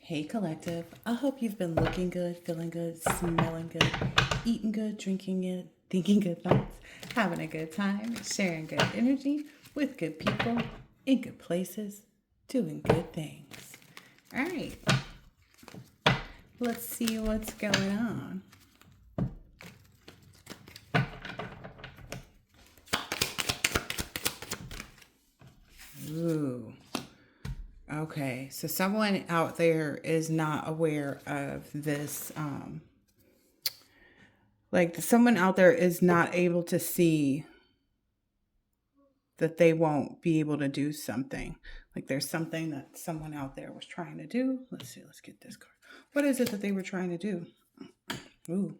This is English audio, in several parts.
Hey, collective. I hope you've been looking good, feeling good, smelling good, eating good, drinking good, thinking good thoughts, having a good time, sharing good energy with good people in good places, doing good things. All right, let's see what's going on. Ooh. Okay, so someone out there is not aware of this. Like someone out there is not able to see that they won't be able to do something. Like there's something that someone out there was trying to do. Let's see, let's get this card. What is it that they were trying to do? Ooh.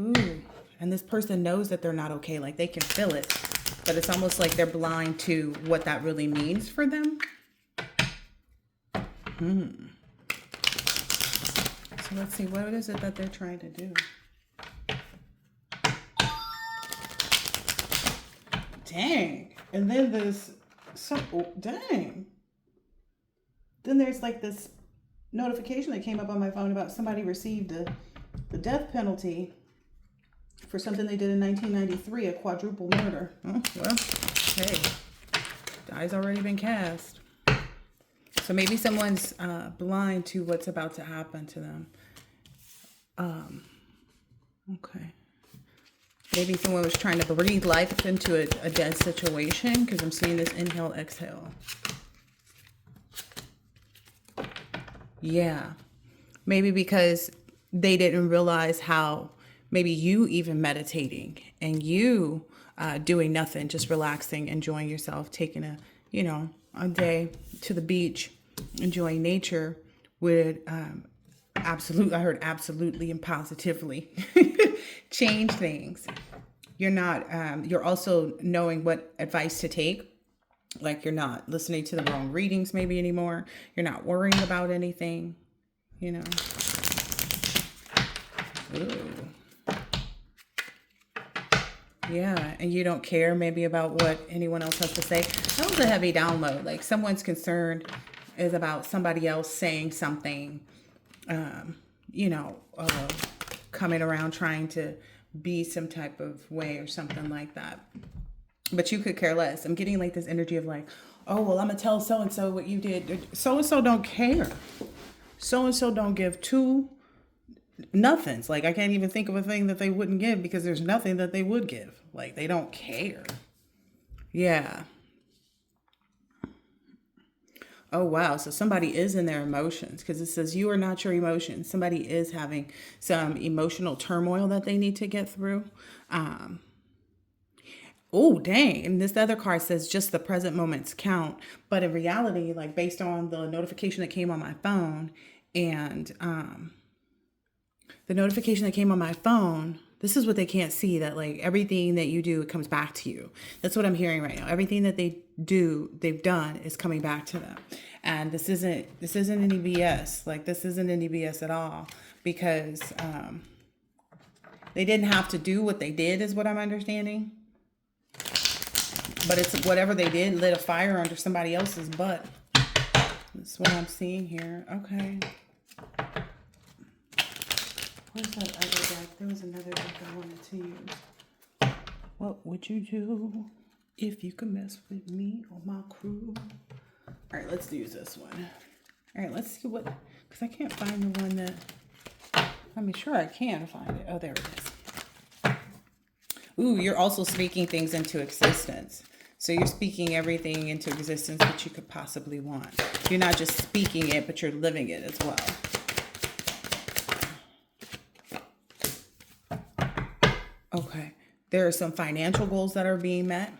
Ooh. And this person knows that they're not okay. Like they can feel it, but it's almost like they're blind to what that really means for them. So let's see, what is it that they're trying to do? Dang. And then there's dang. Then there's like this notification that came up on my phone about somebody received the death penalty for something they did in 1993, a quadruple murder. Oh, well, hey, die's already been cast. So maybe someone's blind to what's about to happen to them. Okay. Maybe someone was trying to breathe life into a dead situation, because I'm seeing this inhale, exhale. Yeah. Maybe because they didn't realize how maybe you even meditating and you doing nothing, just relaxing, enjoying yourself, taking a day to the beach, enjoying nature would I heard absolutely and positively change things. You're also knowing what advice to take. Like you're not listening to the wrong readings maybe anymore. You're not worrying about anything, you know. Ooh. Yeah, and you don't care maybe about what anyone else has to say. That was a heavy download. Like someone's concern is about somebody else saying something, coming around trying to be some type of way or something like that. But you could care less. I'm getting like this energy of like, oh, well, I'm going to tell so-and-so what you did. So-and-so don't care. So-and-so don't give two nothings. Like I can't even think of a thing that they wouldn't give because there's nothing that they would give. Like they don't care. Yeah. Oh, wow. So somebody is in their emotions because it says you are not your emotions. Somebody is having some emotional turmoil that they need to get through. Oh, dang. And this other card says just the present moments count. But in reality, like based on the notification that came on my phone and the notification that came on my phone, this is what they can't see, that like everything that you do, it comes back to you. That's what I'm hearing right now. Everything that they've done is coming back to them. And this isn't any BS. Like this isn't any BS at all because they didn't have to do what they did is what I'm understanding. But it's whatever they did lit a fire under somebody else's butt. That's what I'm seeing here. Okay. Where's that other deck? There was another deck I wanted to use. What would you do if you could mess with me or my crew? All right, let's use this one. All right, let's see what, because I can't find the one that, I mean, sure I can find it. Oh, there it is. Ooh, you're also speaking things into existence. So you're speaking everything into existence that you could possibly want. You're not just speaking it, but you're living it as well. Okay. There are some financial goals that are being met.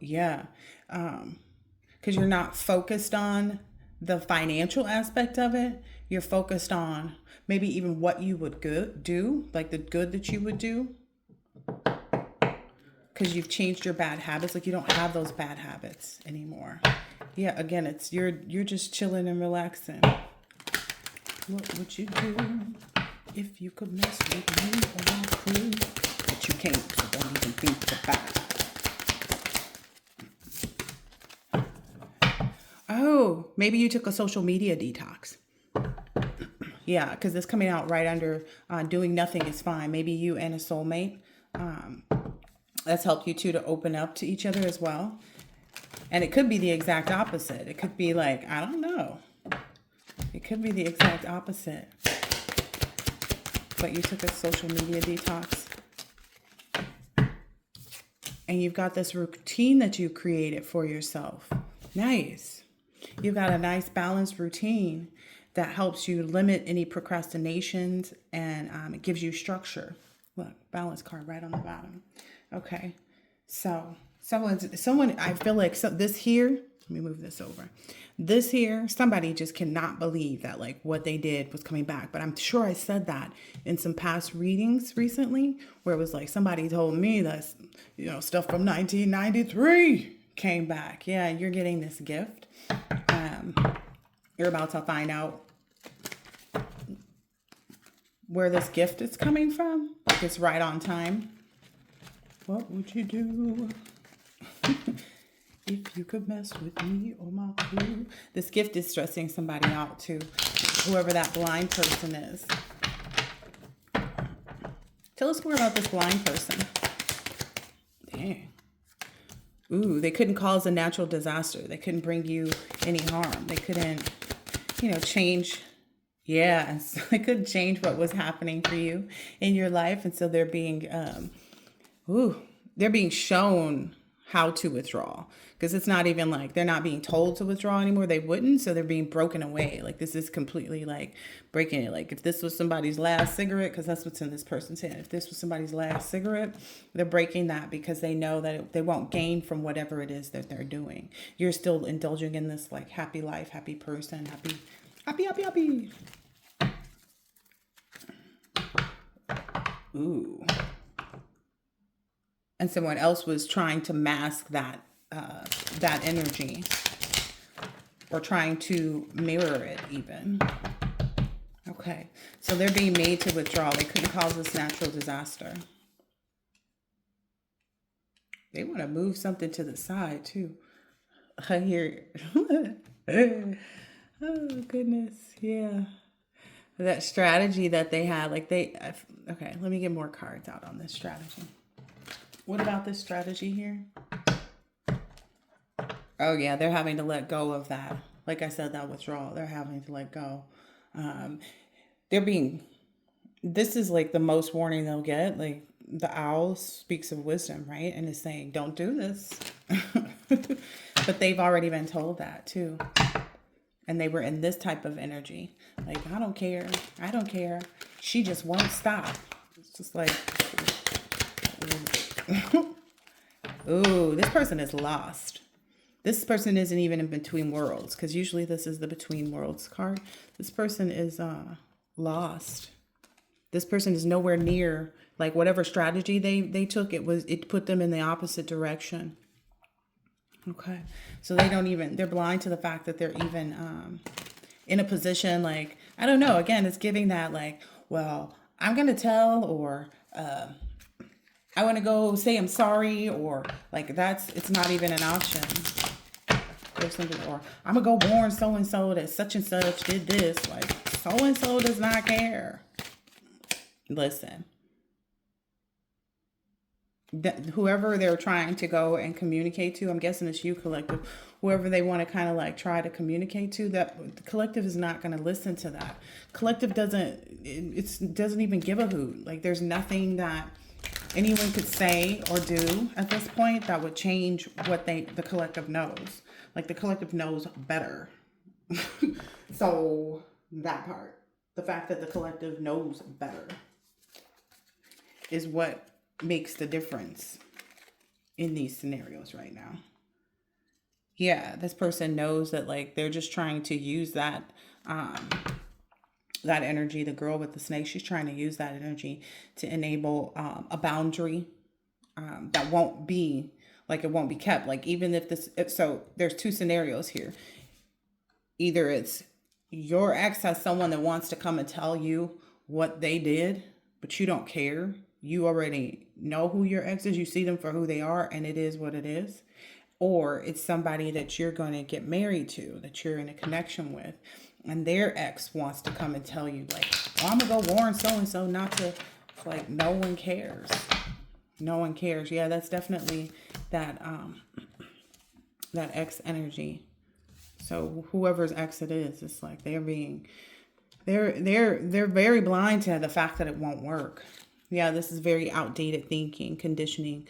Yeah. Because you're not focused on the financial aspect of it. You're focused on maybe even what you would do, like the good that you would do. Because you've changed your bad habits. Like you don't have those bad habits anymore. Yeah, again, it's you're just chilling and relaxing. What would you do if you could mess with me or my crew? But you can't, so don't even think about it. Oh, Oh, maybe you took a social media detox. Yeah, because it's coming out right under doing nothing is fine. Maybe you and a soulmate. That's helped you two to open up to each other as well. And it could be the exact opposite. It could be like, I don't know. It could be the exact opposite. But you took a social media detox. And you've got this routine that you created for yourself. Nice. You've got a nice balanced routine that helps you limit any procrastinations, and it gives you structure. Look, balance card right on the bottom. Okay. So someone, I feel like this here, let me move this over. This here, somebody just cannot believe that like what they did was coming back. But I'm sure I said that in some past readings recently, where it was like somebody told me that, stuff from 1993 came back. Yeah, you're getting this gift. You're about to find out where this gift is coming from. It's right on time. What would you do if you could mess with me or my crew? This gift is stressing somebody out too, whoever that blind person is. Tell us more about this blind person. Dang. Ooh, they couldn't cause a natural disaster. They couldn't bring you any harm. They couldn't, change. Yeah, and so they couldn't change what was happening for you in your life. And so they're being, they're being shown how to withdraw, because it's not even like they're not being told to withdraw anymore. They wouldn't. So they're being broken away. Like this is completely like breaking it. Like if this was somebody's last cigarette, because that's what's in this person's hand. If this was somebody's last cigarette, they're breaking that because they know that they won't gain from whatever it is that they're doing. You're still indulging in this like happy life, happy person, happy. Ooh. And someone else was trying to mask that energy, or trying to mirror it even. Okay. So they're being made to withdraw. They couldn't cause this natural disaster. They want to move something to the side too. I hear. Oh goodness. Yeah. That strategy that they had, okay, let me get more cards out on this strategy. What about this strategy here? Oh yeah, they're having to let go of that. Like I said, that withdrawal, they're having to let go. This is like the most warning they'll get. Like the owl speaks of wisdom, right? And is saying, don't do this. But they've already been told that too. And they were in this type of energy. Like, I don't care. She just won't stop. It's just like, ooh, this person is lost. This person isn't even in between worlds, because usually this is the between worlds card. This person is lost. This person is nowhere near, like whatever strategy they took, it put them in the opposite direction. Okay. So they're blind to the fact that they're even in a position, like, I don't know. Again, it's giving that like, well, I'm going to tell, or I want to go say I'm sorry, or like it's not even an option. Or something, or I'm going to go warn so-and-so that such and such did this. Like, so-and-so does not care. Listen. Whoever they're trying to go and communicate to, I'm guessing it's you, collective, whoever they want to kind of like try to communicate to, that the collective is not going to listen to that. Collective doesn't even give a hoot. Like there's nothing that anyone could say or do at this point that would change what the collective knows. Like the collective knows better. So that part, the fact that the collective knows better is what makes the difference in these scenarios right now. Yeah, this person knows that like they're just trying to use that energy. The girl with the snake, she's trying to use that energy to enable a boundary that won't be like, it won't be kept. Like even so there's two scenarios here. Either it's your ex has someone that wants to come and tell you what they did, but you don't care. You already know who your ex is. You see them for who they are, and it is what it is. or it's somebody that you're going to get married to, that you're in a connection with, and their ex wants to come and tell you like, oh, I'm gonna go warn so and so not to. It's like no one cares. No one cares. Yeah, that's definitely that that ex energy. So whoever's ex it is, it's like they're very blind to the fact that it won't work. Yeah, this is very outdated thinking, conditioning.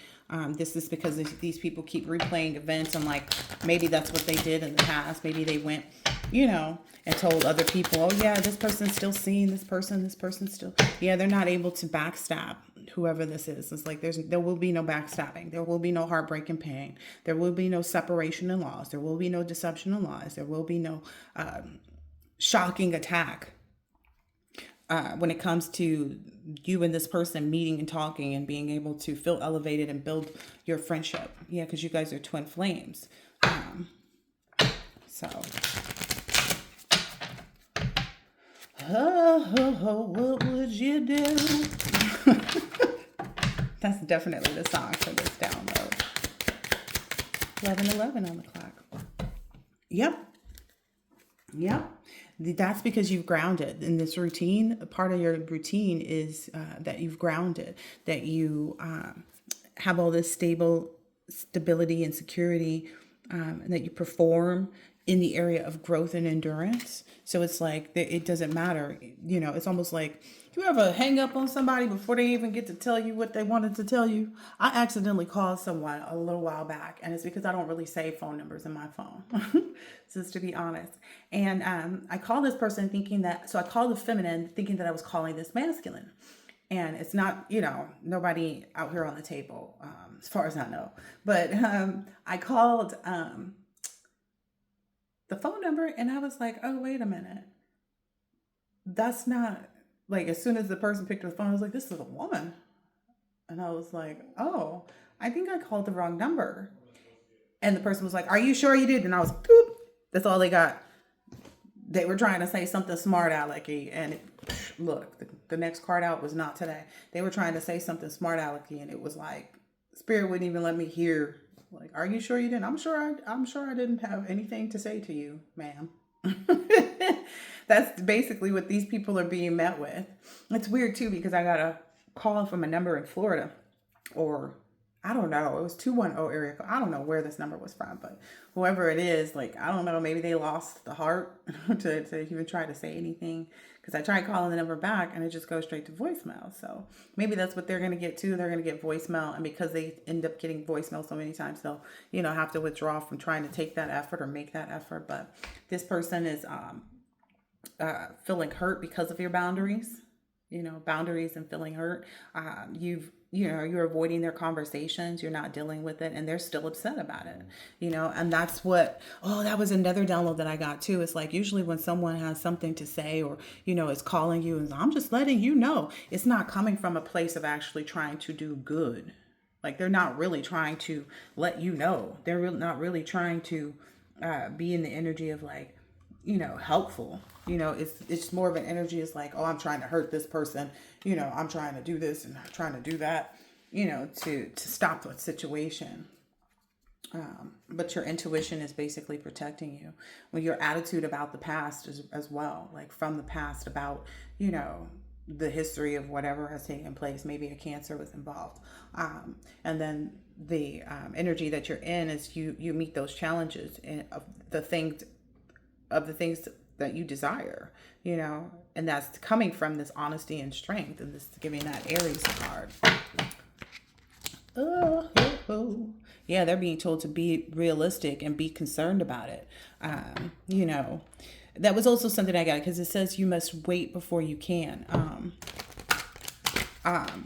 This is because these people keep replaying events, and like maybe that's what they did in the past. Maybe they went, and told other people, oh yeah, this person's still seeing this person's still. Yeah, they're not able to backstab whoever this is. It's like there will be no backstabbing. There will be no heartbreak and pain. There will be no separation and loss. There will be no deception and lies. There will be no shocking attack. When it comes to you and this person meeting and talking and being able to feel elevated and build your friendship. Yeah, because you guys are twin flames. So, what would you do? That's definitely the song for this download. 11:11 on the clock. Yep. That's because you've grounded in this routine. Part of your routine is that you've grounded, that you have all this stability and security, and that you perform in the area of growth and endurance. So it's like it doesn't matter. It's almost like, you ever hang up on somebody before they even get to tell you what they wanted to tell you? I accidentally called someone a little while back, and it's because I don't really save phone numbers in my phone, just to be honest. And I called this person so I called the feminine thinking that I was calling this masculine. And it's not, nobody out here on the table, as far as I know. But I called the phone number, and I was like, oh, wait a minute. That's not... Like, as soon as the person picked up the phone, I was like, this is a woman. And I was like, oh, I think I called the wrong number. And the person was like, are you sure you did? And I was, boop. That's all they got. They were trying to say something smart alecky. And look, the next card out was not today. They were trying to say something smart alecky. And it was like, Spirit wouldn't even let me hear. Like, are you sure you didn't? I'm sure I didn't have anything to say to you, ma'am. That's basically what these people are being met with. It's weird too, because I got a call from a number in Florida, or I don't know, it was 210 area code. I don't know where this number was from, but whoever it is, like, I don't know, maybe they lost the heart to even try to say anything, because I tried calling the number back and it just goes straight to voicemail. So maybe that's what they're going to get too. They're going to get voicemail, and because they end up getting voicemail so many times, they'll have to withdraw from trying to take that effort or make that effort. But this person is feeling hurt because of your boundaries, boundaries and feeling hurt. You're avoiding their conversations. You're not dealing with it, and they're still upset about it, and that's what, that was another download that I got too. It's like, usually when someone has something to say, or, is calling you and I'm just letting you know, it's not coming from a place of actually trying to do good. Like, they're not really trying to let you know. They're not really trying to be in the energy of like, helpful. It's more of an energy. It's like, oh, I'm trying to hurt this person. I'm trying to do this and I'm trying to do that, to stop the situation. But your intuition is basically protecting you. Well, your attitude about the past as well, like from the past about, the history of whatever has taken place. Maybe a cancer was involved. And then the energy that you're in is you meet those challenges of the things that you desire, and that's coming from this honesty and strength, and this giving that Aries card. Yeah, they're being told to be realistic and be concerned about it. That was also something I got, because it says you must wait before you can.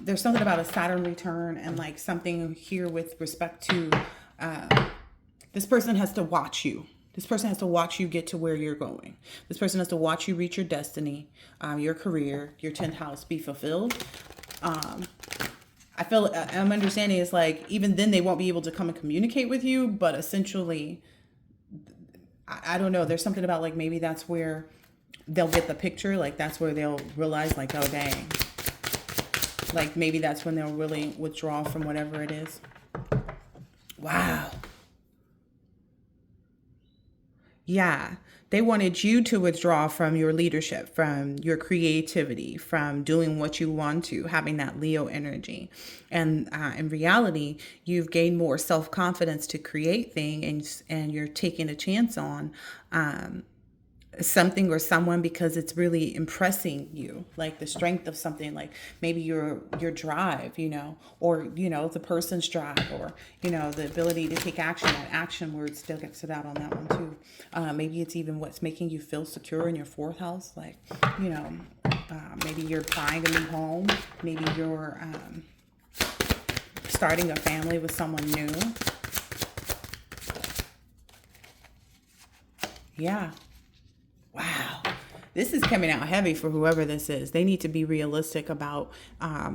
There's something about a Saturn return, and like something here with respect to this person has to watch you. This person has to watch you get to where you're going. This person has to watch you reach your destiny, your career, your 10th house be fulfilled. I'm understanding it's like, even then they won't be able to come and communicate with you, but essentially, I don't know. There's something about like, maybe that's where they'll get the picture. Like, that's where they'll realize like, oh, dang. Like, maybe that's when they'll really withdraw from whatever it is. Wow. Yeah. They wanted you to withdraw from your leadership, from your creativity, from doing what you want to, having that Leo energy. And in reality, you've gained more self confidence to create things, and you're taking a chance on something or someone because it's really impressing you, like the strength of something, like maybe your drive, or the person's drive, or the ability to take action. That action word still gets it out on that one too. Maybe it's even what's making you feel secure in your fourth house, like maybe you're buying a new home, maybe you're starting a family with someone new. Yeah. Wow. This is coming out heavy for whoever this is. They need to be realistic about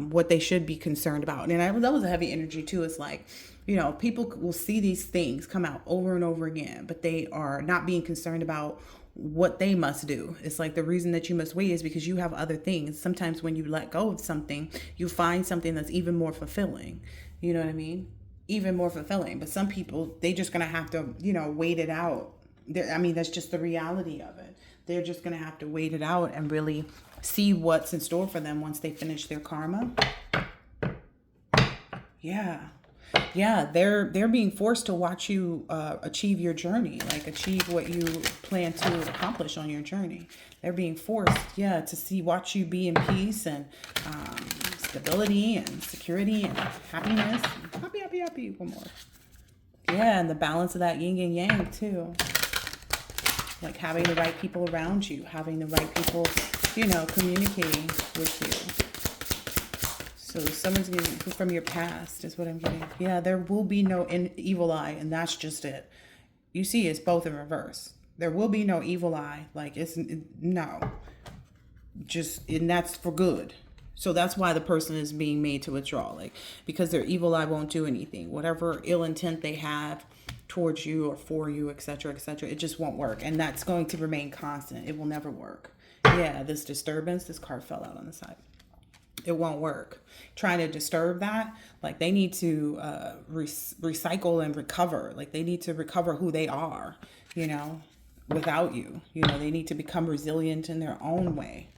what they should be concerned about. And that was a heavy energy too. It's like, people will see these things come out over and over again, but they are not being concerned about what they must do. It's like the reason that you must wait is because you have other things. Sometimes when you let go of something, you find something that's even more fulfilling. You know what I mean? Even more fulfilling. But some people, they just gonna have to, wait it out. That's just the reality of it. They're just going to have to wait it out and really see what's in store for them once they finish their karma. Yeah. Yeah, they're being forced to watch you achieve your journey, like achieve what you plan to accomplish on your journey. They're being forced, watch you be in peace and stability and security and happiness. Happy, happy, happy. One more. Yeah, and the balance of that yin and yang too. Like having the right people around you, having the right people, communicating with you. So someone's getting from your past is what I'm getting. Yeah, there will be no evil eye, and that's just it. You see, it's both in reverse. There will be no evil eye. Like no, and that's for good. So that's why the person is being made to withdraw, like because their evil eye won't do anything. Whatever ill intent they have towards you or for you, etc., etc., it just won't work, and that's going to remain constant. It will never work. Yeah, this disturbance, this card fell out on the side. It won't work. Trying to disturb that, like they need to recycle and recover. Like they need to recover who they are, without you. They need to become resilient in their own way.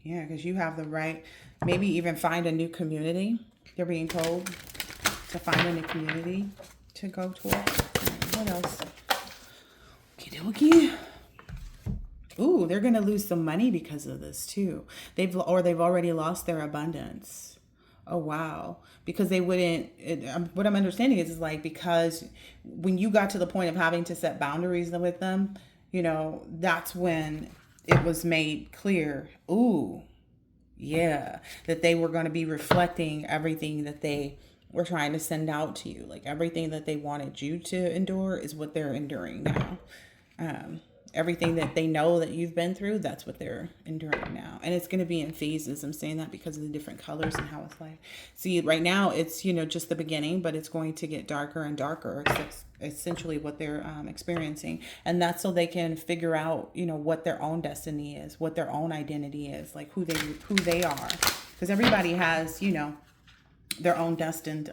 Yeah, because you have the right, maybe even find a new community. They're being told to find a new community to go towards. What else? Okie. Ooh, they're going to lose some money because of this too. They've already lost their abundance. Oh, wow. Because they wouldn't, what I'm understanding is like, because when you got to the point of having to set boundaries with them, that's when it was made clear, that they were going to be reflecting everything that they were trying to send out to you. Like everything that they wanted you to endure is what they're enduring now. Everything that they know that you've been through, that's what they're enduring now. And it's going to be in phases. I'm saying that because of the different colors and how it's like. See, right now it's, just the beginning, but it's going to get darker and darker. It's essentially what they're experiencing. And that's so they can figure out, what their own destiny is, what their own identity is, like who they are. Because everybody has, their own destined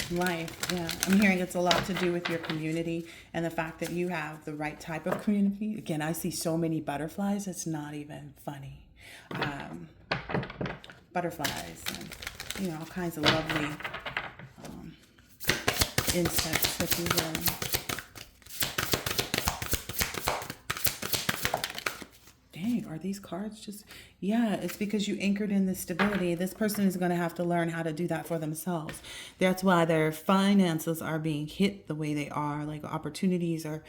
life. Yeah, I'm hearing it's a lot to do with your community and the fact that you have the right type of community. Again, I see so many butterflies, it's not even funny. Butterflies and all kinds of lovely insects that you Dang, are these cards just... Yeah, it's because you anchored in the stability. This person is going to have to learn how to do that for themselves. That's why their finances are being hit the way they are. Like opportunities are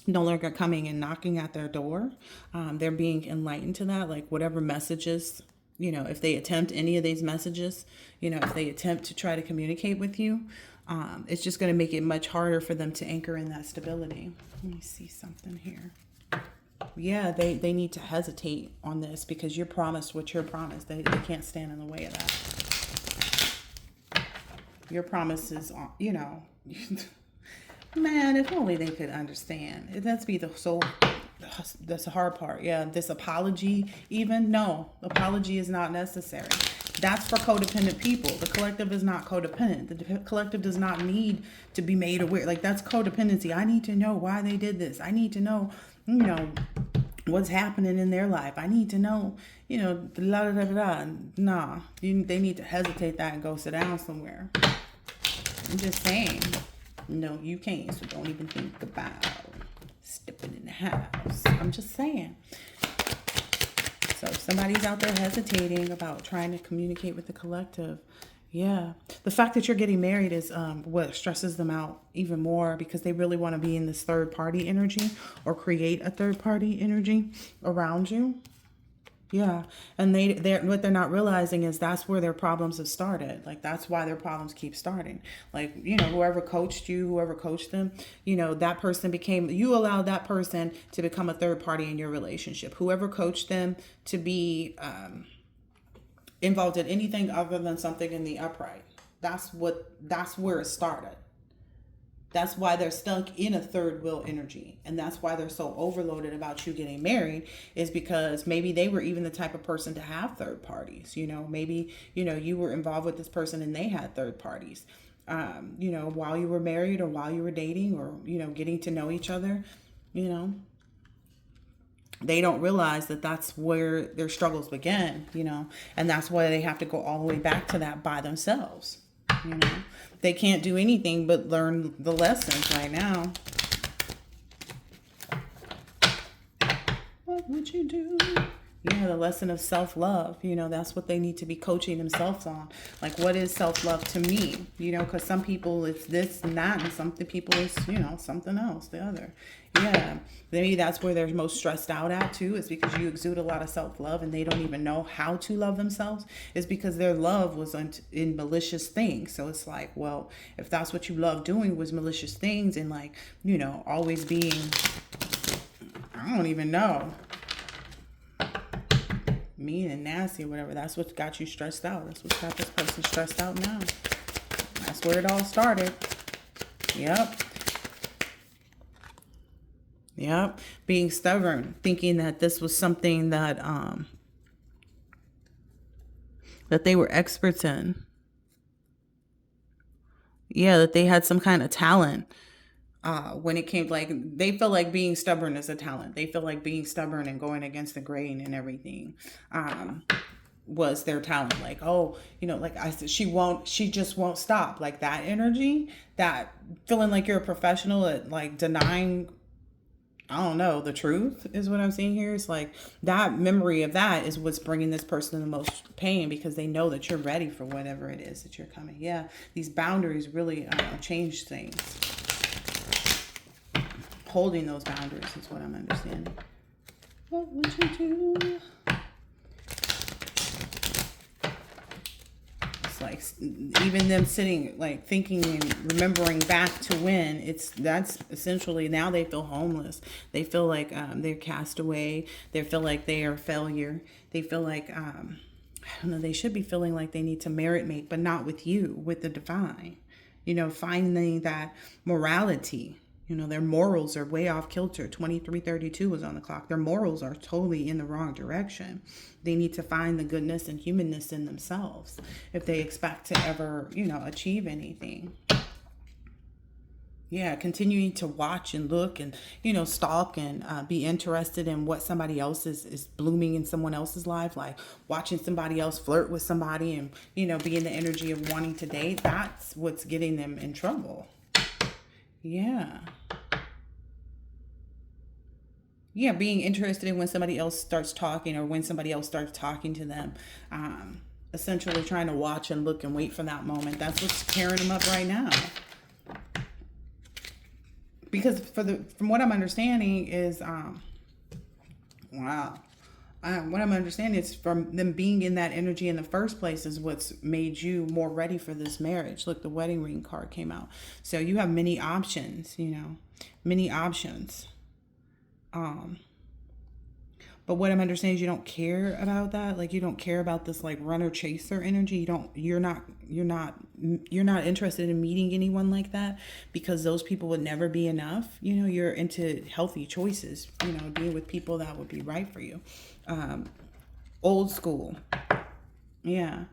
no longer coming and knocking at their door. They're being enlightened to that. Like whatever messages, if they attempt any of these messages, if they attempt to try to communicate with you, it's just going to make it much harder for them to anchor in that stability. Let me see something here. Yeah, they need to hesitate on this because you're promised what you're promised. They can't stand in the way of that. Your promise is, man, if only they could understand. That's the hard part. Yeah, this apology, even, no, apology is not necessary. That's for codependent people. The collective is not codependent. The collective does not need to be made aware. Like, that's codependency. I need to know why they did this. I need to know, what's happening in their life. I need to know, la da da da da. Nah, they need to hesitate that and go sit down somewhere. I'm just saying. No, you can't. So don't even think about stepping in the house. I'm just saying. So if somebody's out there hesitating about trying to communicate with the collective, yeah. The fact that you're getting married is what stresses them out even more, because they really want to be in this third party energy or create a third party energy around you. Yeah. And they're what they're not realizing is that's where their problems have started. Like, that's why their problems keep starting. Like, whoever coached you, whoever coached them, that person you allowed that person to become a third party in your relationship. Whoever coached them to be involved in anything other than something in the upright. That's where it started. That's why they're stuck in a third wheel energy. And that's why they're so overloaded about you getting married, is because maybe they were even the type of person to have third parties. Maybe, you were involved with this person and they had third parties, while you were married or while you were dating or, getting to know each other, They don't realize that that's where their struggles begin, and that's why they have to go all the way back to that by themselves. They can't do anything but learn the lessons right now. What would you do? Yeah, the lesson of self-love, that's what they need to be coaching themselves on. Like, what is self-love to me? Because some people it's this and that, and some people it's, something else, the other. Yeah, maybe that's where they're most stressed out at too, is because you exude a lot of self-love and they don't even know how to love themselves. Is because their love was in malicious things. So it's like, well, if that's what you love doing was malicious things and like, always being, I don't even know, mean and nasty or whatever, that's what got you stressed out. That's what got this person stressed out now. That's where it all started. Yep. Being stubborn, thinking that this was something that that they were experts in. Yeah, that they had some kind of talent. When it came, like, they feel like being stubborn is a talent. They feel like being stubborn and going against the grain and everything was their talent. Like, oh, like I said, she just won't stop. Like, that energy, that feeling like you're a professional at like denying, I don't know, the truth is what I'm seeing here. It's like that memory of that is what's bringing this person the most pain, because they know that you're ready for whatever it is that you're coming. Yeah, these boundaries really change things. Holding those boundaries is what I'm understanding. What would you do? It's like even them sitting, like thinking and remembering back to when that's essentially, now they feel homeless. They feel like they're cast away. They feel like they are a failure. They feel like, I don't know, they should be feeling like they need to merit mate, but not with you, with the divine. Finding that morality. Their morals are way off kilter. 2332 was on the clock. Their morals are totally in the wrong direction. They need to find the goodness and humanness in themselves if they expect to ever, achieve anything. Yeah, continuing to watch and look and, stalk and be interested in what somebody else is blooming in someone else's life, like watching somebody else flirt with somebody and, be in the energy of wanting to date. That's what's getting them in trouble. Yeah. Yeah, being interested in when somebody else starts talking or when somebody else starts talking to them. Essentially trying to watch and look and wait for that moment. That's what's tearing them up right now. Because from what I'm understanding is, wow. What I'm understanding is from them being in that energy in the first place is what's made you more ready for this marriage. Look, the wedding ring card came out. So you have many options, many options. But what I'm understanding is you don't care about that. Like, you don't care about this like runner chaser energy. You're not interested in meeting anyone like that, because those people would never be enough. You're into healthy choices, being with people that would be right for you. Old school. Yeah.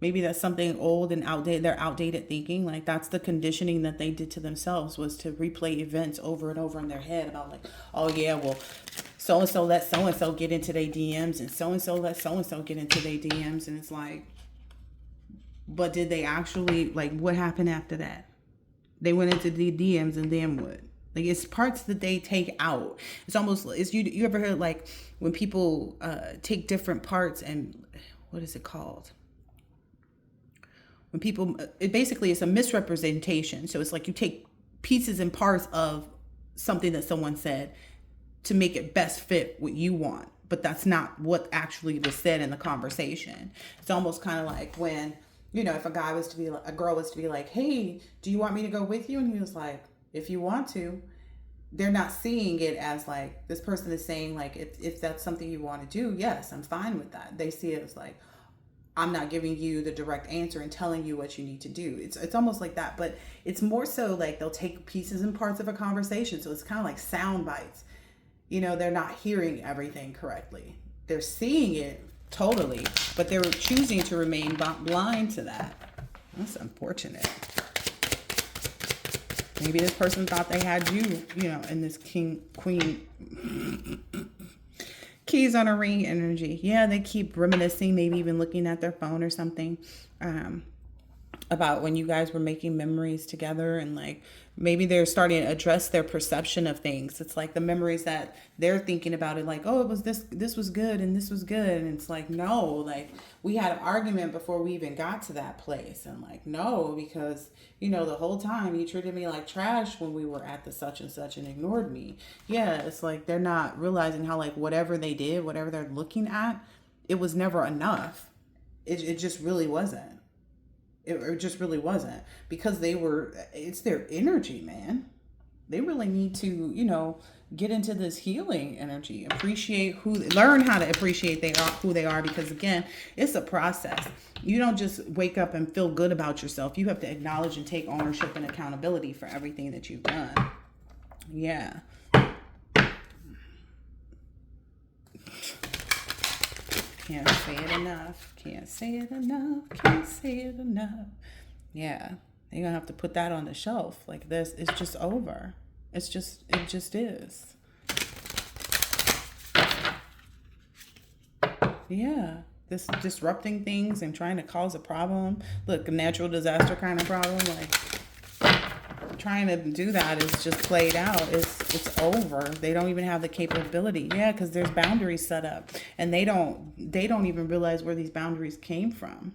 Maybe that's something old and outdated. They're outdated thinking. Like that's the conditioning that they did to themselves, was to replay events over and over in their head about like, oh yeah, well, so and so let so and so get into their DMs, and so let so and so get into their DMs, and it's like, but did they actually, like, what happened after that? They went into the DMs and then what? Like, it's parts that they take out. It's almost, it's you ever heard like when people take different parts and what is it called? When people, it basically is a misrepresentation. So it's like you take pieces and parts of something that someone said to make it best fit what you want, but that's not what actually was said in the conversation. It's almost kind of like when, you know, if a guy was to be, a girl was to be like, hey, do you want me to go with you? And he was like, if you want to. They're not seeing it as like, this person is saying like, if that's something you want to do, yes, I'm fine with that. They see it as like, I'm not giving you the direct answer and telling you what you need to do. It's almost like that, but it's more so like they'll take pieces and parts of a conversation. So it's kind of like sound bites. You know, they're not hearing everything correctly. They're seeing it totally, but they're choosing to remain blind to that. That's unfortunate. Maybe this person thought they had you, you know, in this king, queen, keys on a ring energy. Yeah, they keep reminiscing, maybe even looking at their phone or something, about when you guys were making memories together, and like maybe they're starting to address their perception of things. It's like the memories that they're thinking about it, like, oh, it was this was good and this was good, and it's like, no, like we had an argument before we even got to that place, and like, no, because you know the whole time you treated me like trash when we were at the such and such and ignored me. Yeah, it's like they're not realizing how like whatever they did, whatever they're looking at, it was never enough. It just really wasn't. It just really wasn't, because it's their energy, man. They really need to, you know, get into this healing energy, learn how to appreciate who they are, because again, it's a process. You don't just wake up and feel good about yourself. You have to acknowledge and take ownership and accountability for everything that you've done. Yeah. Can't say it enough. Can't say it enough. Can't say it enough. Yeah. You're going to have to put that on the shelf. Like this, it's just over. It just is. Yeah. This disrupting things and trying to cause a problem. Look, a natural disaster kind of problem. Like trying to do that is just played out. It's over. They don't even have the capability. Yeah, because there's boundaries set up, and they don't even realize where these boundaries came from.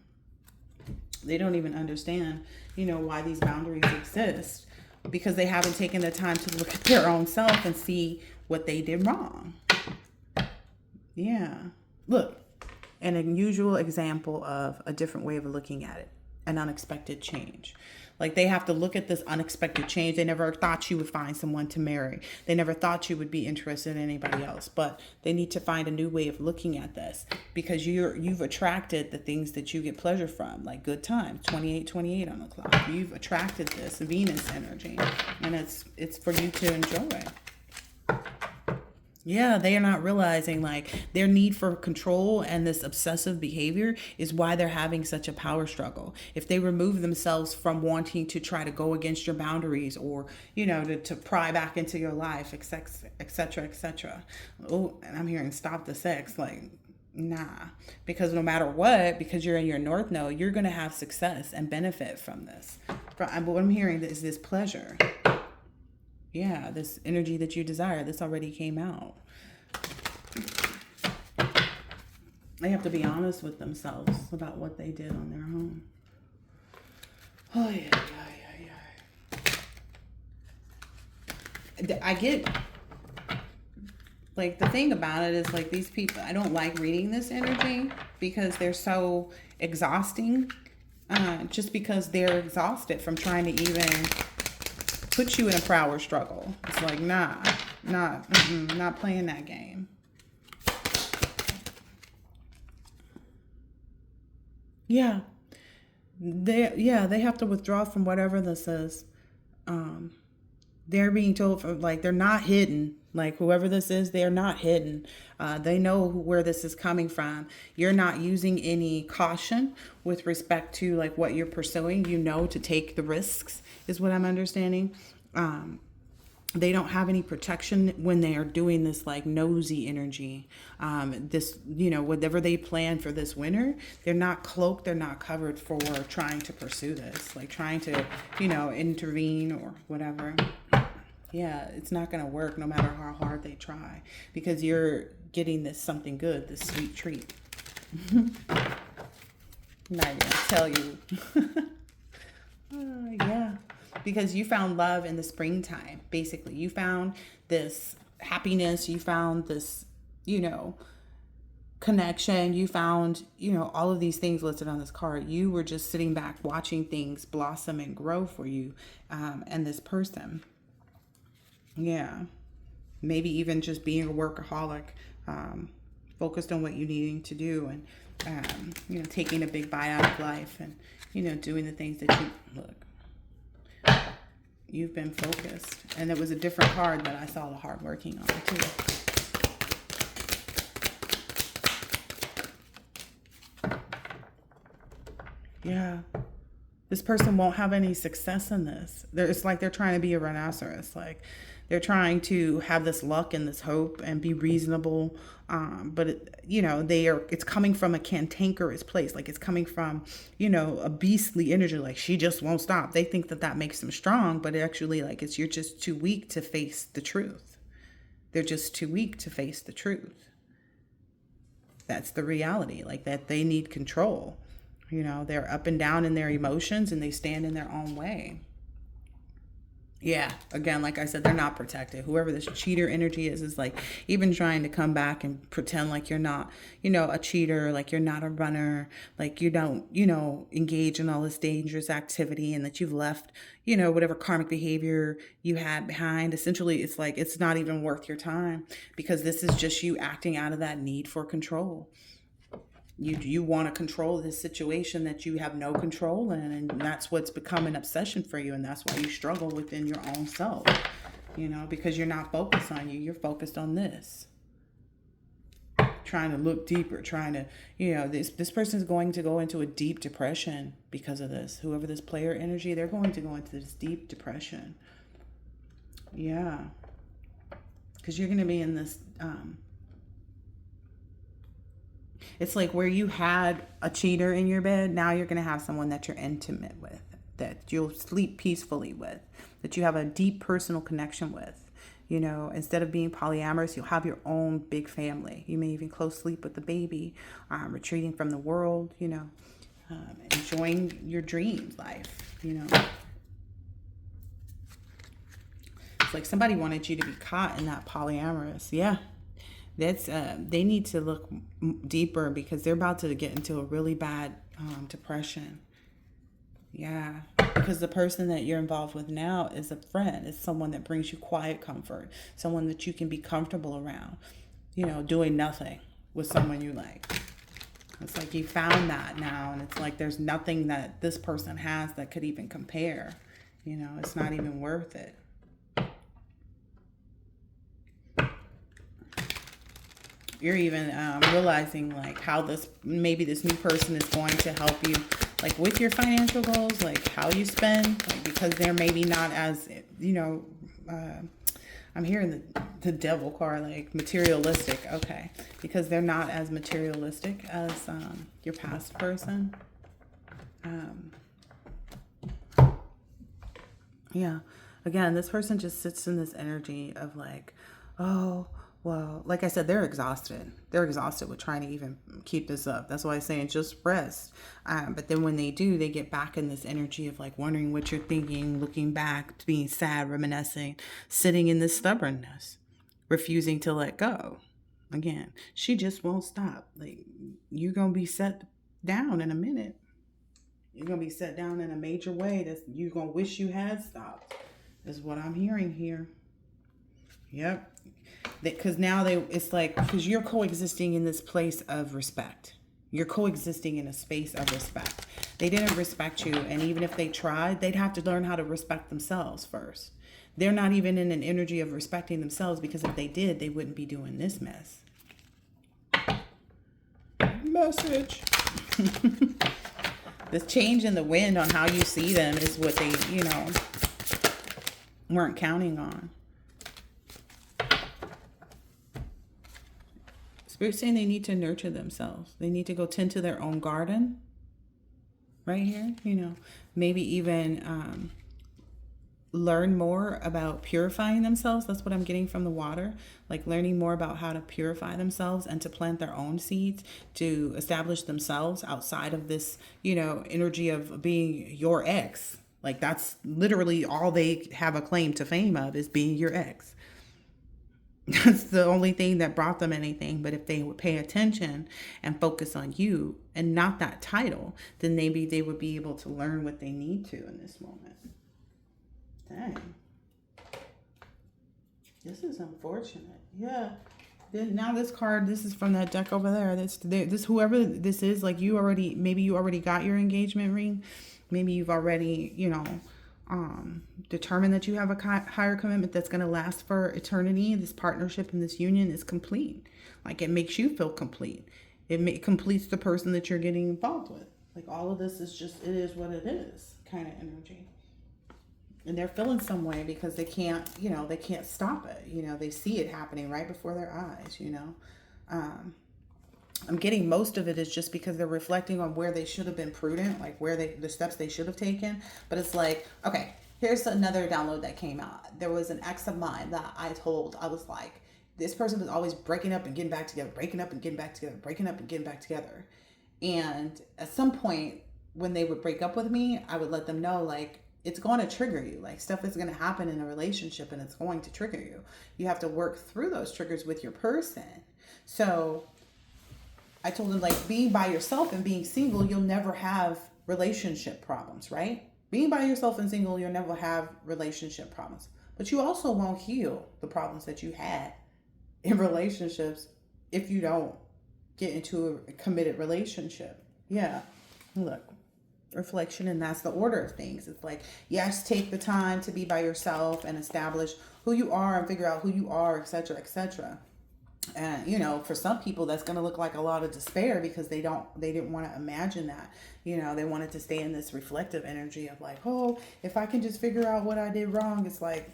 They don't even understand, you know, why these boundaries exist, because they haven't taken the time to look at their own self and see what they did wrong. Yeah. Look, an unusual example of a different way of looking at it, an unexpected change. Like they have to look at this unexpected change. They never thought you would find someone to marry. They never thought you would be interested in anybody else, but they need to find a new way of looking at this, because you've attracted the things that you get pleasure from, like good times, 28 on the clock. You've attracted this Venus energy, and it's for you to enjoy. Yeah, they are not realizing like their need for control and this obsessive behavior is why they're having such a power struggle. If they remove themselves from wanting to try to go against your boundaries, or, you know, to pry back into your life, etc., etc. Oh, and I'm hearing stop the sex. Like, nah, because no matter what, because you're in your North Node, you're going to have success and benefit from this. But what I'm hearing is this pleasure. Yeah, this energy that you desire, this already came out. They have to be honest with themselves about what they did on their own. Oh, yeah. I get, like, the thing about it is, like, these people, I don't like reading this energy because they're so exhausting. Just because they're exhausted from trying to even put you in a power struggle. It's like, not playing that game. Yeah. They have to withdraw from whatever this is. They're being told, like, they're not hidden. Like whoever this is, they're not hidden. They know where this is coming from. You're not using any caution with respect to like what you're pursuing. You know to take the risks is what I'm understanding. They don't have any protection when they are doing this like nosy energy. This, whatever they plan for this winter, they're not cloaked, they're not covered for trying to pursue this, like trying to, intervene or whatever. Yeah, it's not going to work no matter how hard they try because you're getting this something good, this sweet treat. I'm not even going to tell you. Yeah, because you found love in the springtime, basically. You found this happiness, you found this, connection, you found, all of these things listed on this card. You were just sitting back watching things blossom and grow for you and this person. Yeah, maybe even just being a workaholic, focused on what you needing to do and, taking a big bite out of life and, doing the things that you've been focused. And it was a different card that I saw the heart working on too. Yeah. This person won't have any success in this. It's like they're trying to be a rhinoceros. Like they're trying to have this luck and this hope and be reasonable. But it's coming from a cantankerous place. Like it's coming from, a beastly energy. Like she just won't stop. They think that makes them strong, but actually like you're just too weak to face the truth. They're just too weak to face the truth. That's the reality. Like that they need control. They're up and down in their emotions and they stand in their own way. Yeah, again, like I said, they're not protected. Whoever this cheater energy is like even trying to come back and pretend like you're not, a cheater, like you're not a runner, like you don't, engage in all this dangerous activity and that you've left, whatever karmic behavior you had behind. Essentially, it's like it's not even worth your time because this is just you acting out of that need for control. You want to control this situation that you have no control in, and that's what's become an obsession for you, and that's why you struggle within your own self, because you're not focused on you, you're focused on this. Trying to look deeper, trying to, this person's going to go into a deep depression because of this. Whoever this player energy, they're going to go into this deep depression. Yeah. Because you're going to be in this... It's like where you had a cheater in your bed, now you're going to have someone that you're intimate with, that you'll sleep peacefully with, that you have a deep personal connection with. Instead of being polyamorous, you'll have your own big family. You may even close sleep with the baby, retreating from the world, enjoying your dream life, It's like somebody wanted you to be caught in that polyamorous. Yeah. That's they need to look deeper because they're about to get into a really bad depression. Yeah, because the person that you're involved with now is a friend. It's someone that brings you quiet comfort, someone that you can be comfortable around, doing nothing with someone you like. It's like you found that now, and it's like there's nothing that this person has that could even compare. It's not even worth it. You're even realizing like how maybe this new person is going to help you like with your financial goals, like how you spend, like because they're maybe not as, I'm hearing the devil card, like materialistic. Okay. Because they're not as materialistic as your past person. Yeah. Again, this person just sits in this energy of like, oh, well, like I said, they're exhausted. They're exhausted with trying to even keep this up. That's why I'm saying just rest. But then when they do, they get back in this energy of like wondering what you're thinking, looking back, being sad, reminiscing, sitting in this stubbornness, refusing to let go. Again, she just won't stop. Like you're going to be set down in a minute. You're going to be set down in a major way that you're going to wish you had stopped, is what I'm hearing here. Yep. Because now it's like, because you're coexisting in this place of respect. You're coexisting in a space of respect. They didn't respect you. And even if they tried, they'd have to learn how to respect themselves first. They're not even in an energy of respecting themselves, because if they did, they wouldn't be doing this mess. Message. This change in the wind on how you see them is what they, weren't counting on. Spirit's saying they need to nurture themselves. They need to go tend to their own garden. Right here, maybe even learn more about purifying themselves. That's what I'm getting from the water. Like learning more about how to purify themselves and to plant their own seeds, to establish themselves outside of this, energy of being your ex. Like that's literally all they have a claim to fame of, is being your ex. That's the only thing that brought them anything. But if they would pay attention and focus on you and not that title, then maybe they would be able to learn what they need to in this moment. Dang. This is unfortunate. Yeah. Then now this card, this is from that deck over there. This whoever this is, like maybe you already got your engagement ring. Maybe you've already, determined that you have a higher commitment that's going to last for eternity. This partnership and this union is complete. Like it makes you feel complete. It completes the person that you're getting involved with. Like all of this is just, it is what it is kind of energy. And they're feeling some way because they can't, they can't stop it. They see it happening right before their eyes, I'm getting most of it is just because they're reflecting on where they should have been prudent, like the steps they should have taken. But it's like, okay, here's another download that came out. There was an ex of mine that I was like, this person was always breaking up and getting back together, breaking up and getting back together, breaking up and getting back together. And at some point when they would break up with me, I would let them know, like, it's going to trigger you. Like stuff is going to happen in a relationship and it's going to trigger you. You have to work through those triggers with your person. So I told them, like, being by yourself and being single, you'll never have relationship problems, right? Being by yourself and single, you'll never have relationship problems. But you also won't heal the problems that you had in relationships if you don't get into a committed relationship. Yeah. Look, reflection, and that's the order of things. It's like, yes, take the time to be by yourself and establish who you are and figure out who you are, etc., etc. And, for some people that's going to look like a lot of despair because they didn't want to imagine that, they wanted to stay in this reflective energy of like, oh, if I can just figure out what I did wrong. It's like,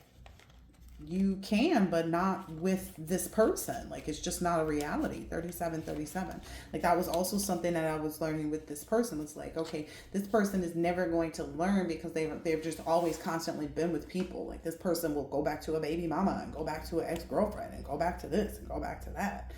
you can, but not with this person. Like, it's just not a reality. 3737. Like, that was also something that I was learning with this person. It's like, okay, this person is never going to learn because they've just always constantly been with people. Like, this person will go back to a baby mama and go back to an ex-girlfriend and go back to this and go back to that,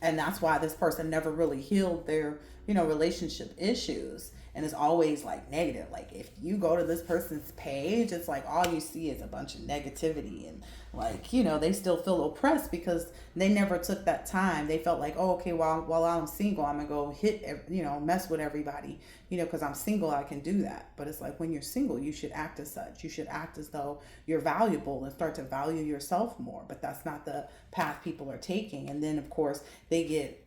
And that's why this person never really healed their, relationship issues. And it's always like negative. Like if you go to this person's page, it's like all you see is a bunch of negativity. And like, they still feel oppressed because they never took that time. They felt like, oh, okay, while I'm single, I'm going to go hit, mess with everybody, because I'm single, I can do that. But it's like when you're single, you should act as such. You should act as though you're valuable and start to value yourself more. But that's not the path people are taking. And then, of course, they get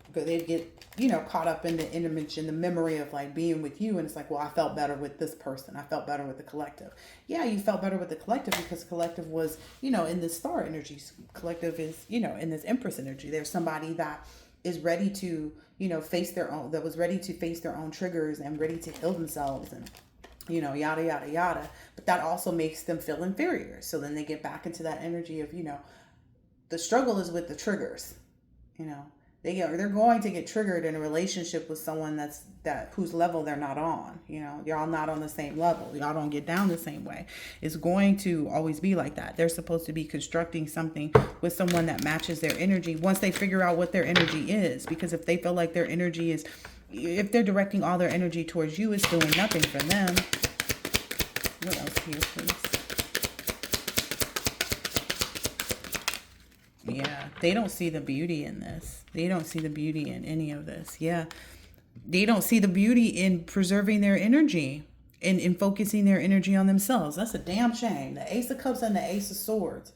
caught up in the image and the memory of like being with you. And it's like, well, I felt better with this person. I felt better with the collective. Yeah, you felt better with the collective because collective was, in this star energy. Collective is, in this Empress energy. There's somebody that is ready to, face their own, that was ready to face their own triggers and ready to heal themselves and, yada, yada, yada. But that also makes them feel inferior. So then they get back into that energy of, the struggle is with the triggers, they're going to get triggered in a relationship with someone whose level they're not on. Y'all not on the same level. Y'all don't get down the same way. It's going to always be like that. They're supposed to be constructing something with someone that matches their energy once they figure out what their energy is. Because if they feel like their energy is, if they're directing all their energy towards you, it's doing nothing for them. What else here, please? Yeah, they don't see the beauty in this. They don't see the beauty in any of this. Yeah, they don't see the beauty in preserving their energy and in focusing their energy on themselves. That's a damn shame. The Ace of Cups and the Ace of Swords.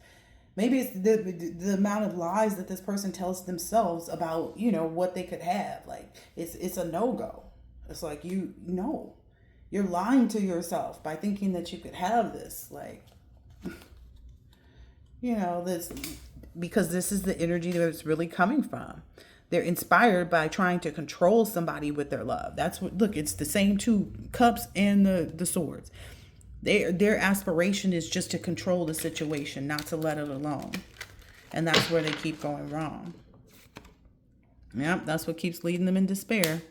Maybe it's the amount of lies that this person tells themselves about, what they could have. Like, it's a no-go. It's like, you're You're lying to yourself by thinking that you could have this. Like, this, because this is the energy that it's really coming from. They're inspired by trying to control somebody with their love. That's what, look, it's the same two cups and the swords. Their aspiration is just to control the situation, not to let it alone. And that's where they keep going wrong. Yep, that's what keeps leading them in despair.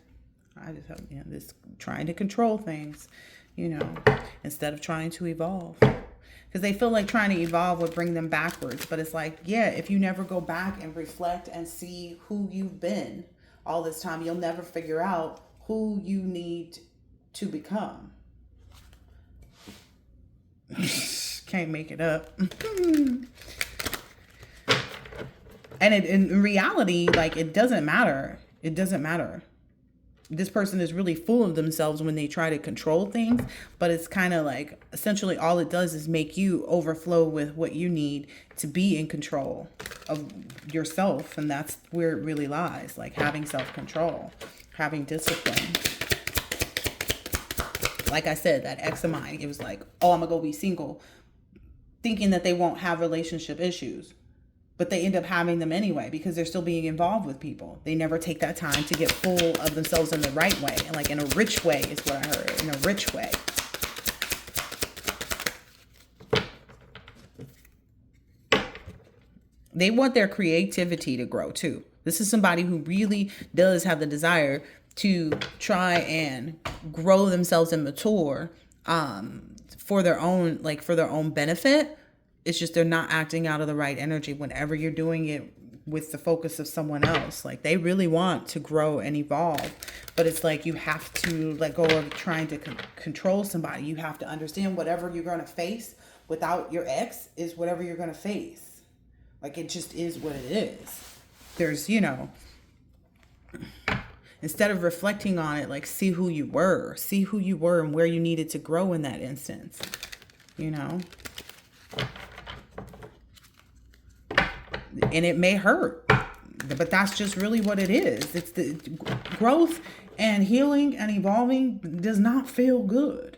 I just have, this trying to control things, instead of trying to evolve. Because they feel like trying to evolve would bring them backwards. But it's like, yeah, if you never go back and reflect and see who you've been all this time, you'll never figure out who you need to become. Can't make it up. And in reality, like, it doesn't matter. It doesn't matter. This person is really full of themselves when they try to control things, but it's kind of like, essentially all it does is make you overflow with what you need to be in control of yourself. And that's where it really lies, like having self-control, having discipline. Like I said, that ex of mine, it was like, oh, I'm gonna go be single, thinking that they won't have relationship issues. But they end up having them anyway because they're still being involved with people. They never take that time to get full of themselves in the right way. And like in a rich way is what I heard. In a rich way. They want their creativity to grow too. This is somebody who really does have the desire to try and grow themselves and mature for their own benefit. It's just they're not acting out of the right energy whenever you're doing it with the focus of someone else. Like, they really want to grow and evolve, but it's like you have to let go of trying to control somebody. You have to understand whatever you're going to face without your ex is whatever you're going to face. Like, it just is what it is. There's, instead of reflecting on it, like, see who you were and where you needed to grow in that instance, And it may hurt, but that's just really what it is. It's the growth and healing and evolving does not feel good.